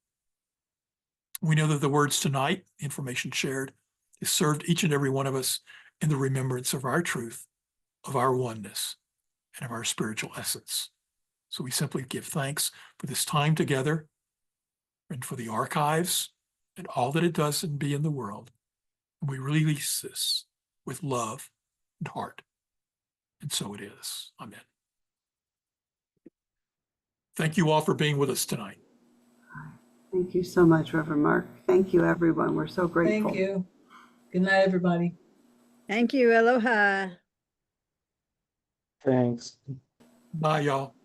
We know that the words tonight, information shared, has served each and every one of us in the remembrance of our truth, of our oneness, and of our spiritual essence. So we simply give thanks for this time together and for the archives and all that it does and be in the world. And we release this with love and heart. And so it is. Amen. Thank you all for being with us tonight. Thank you so much, Reverend Mark. Thank you, everyone. We're so grateful. Thank you. Good night, everybody. Thank you. Aloha. Thanks. Bye, y'all.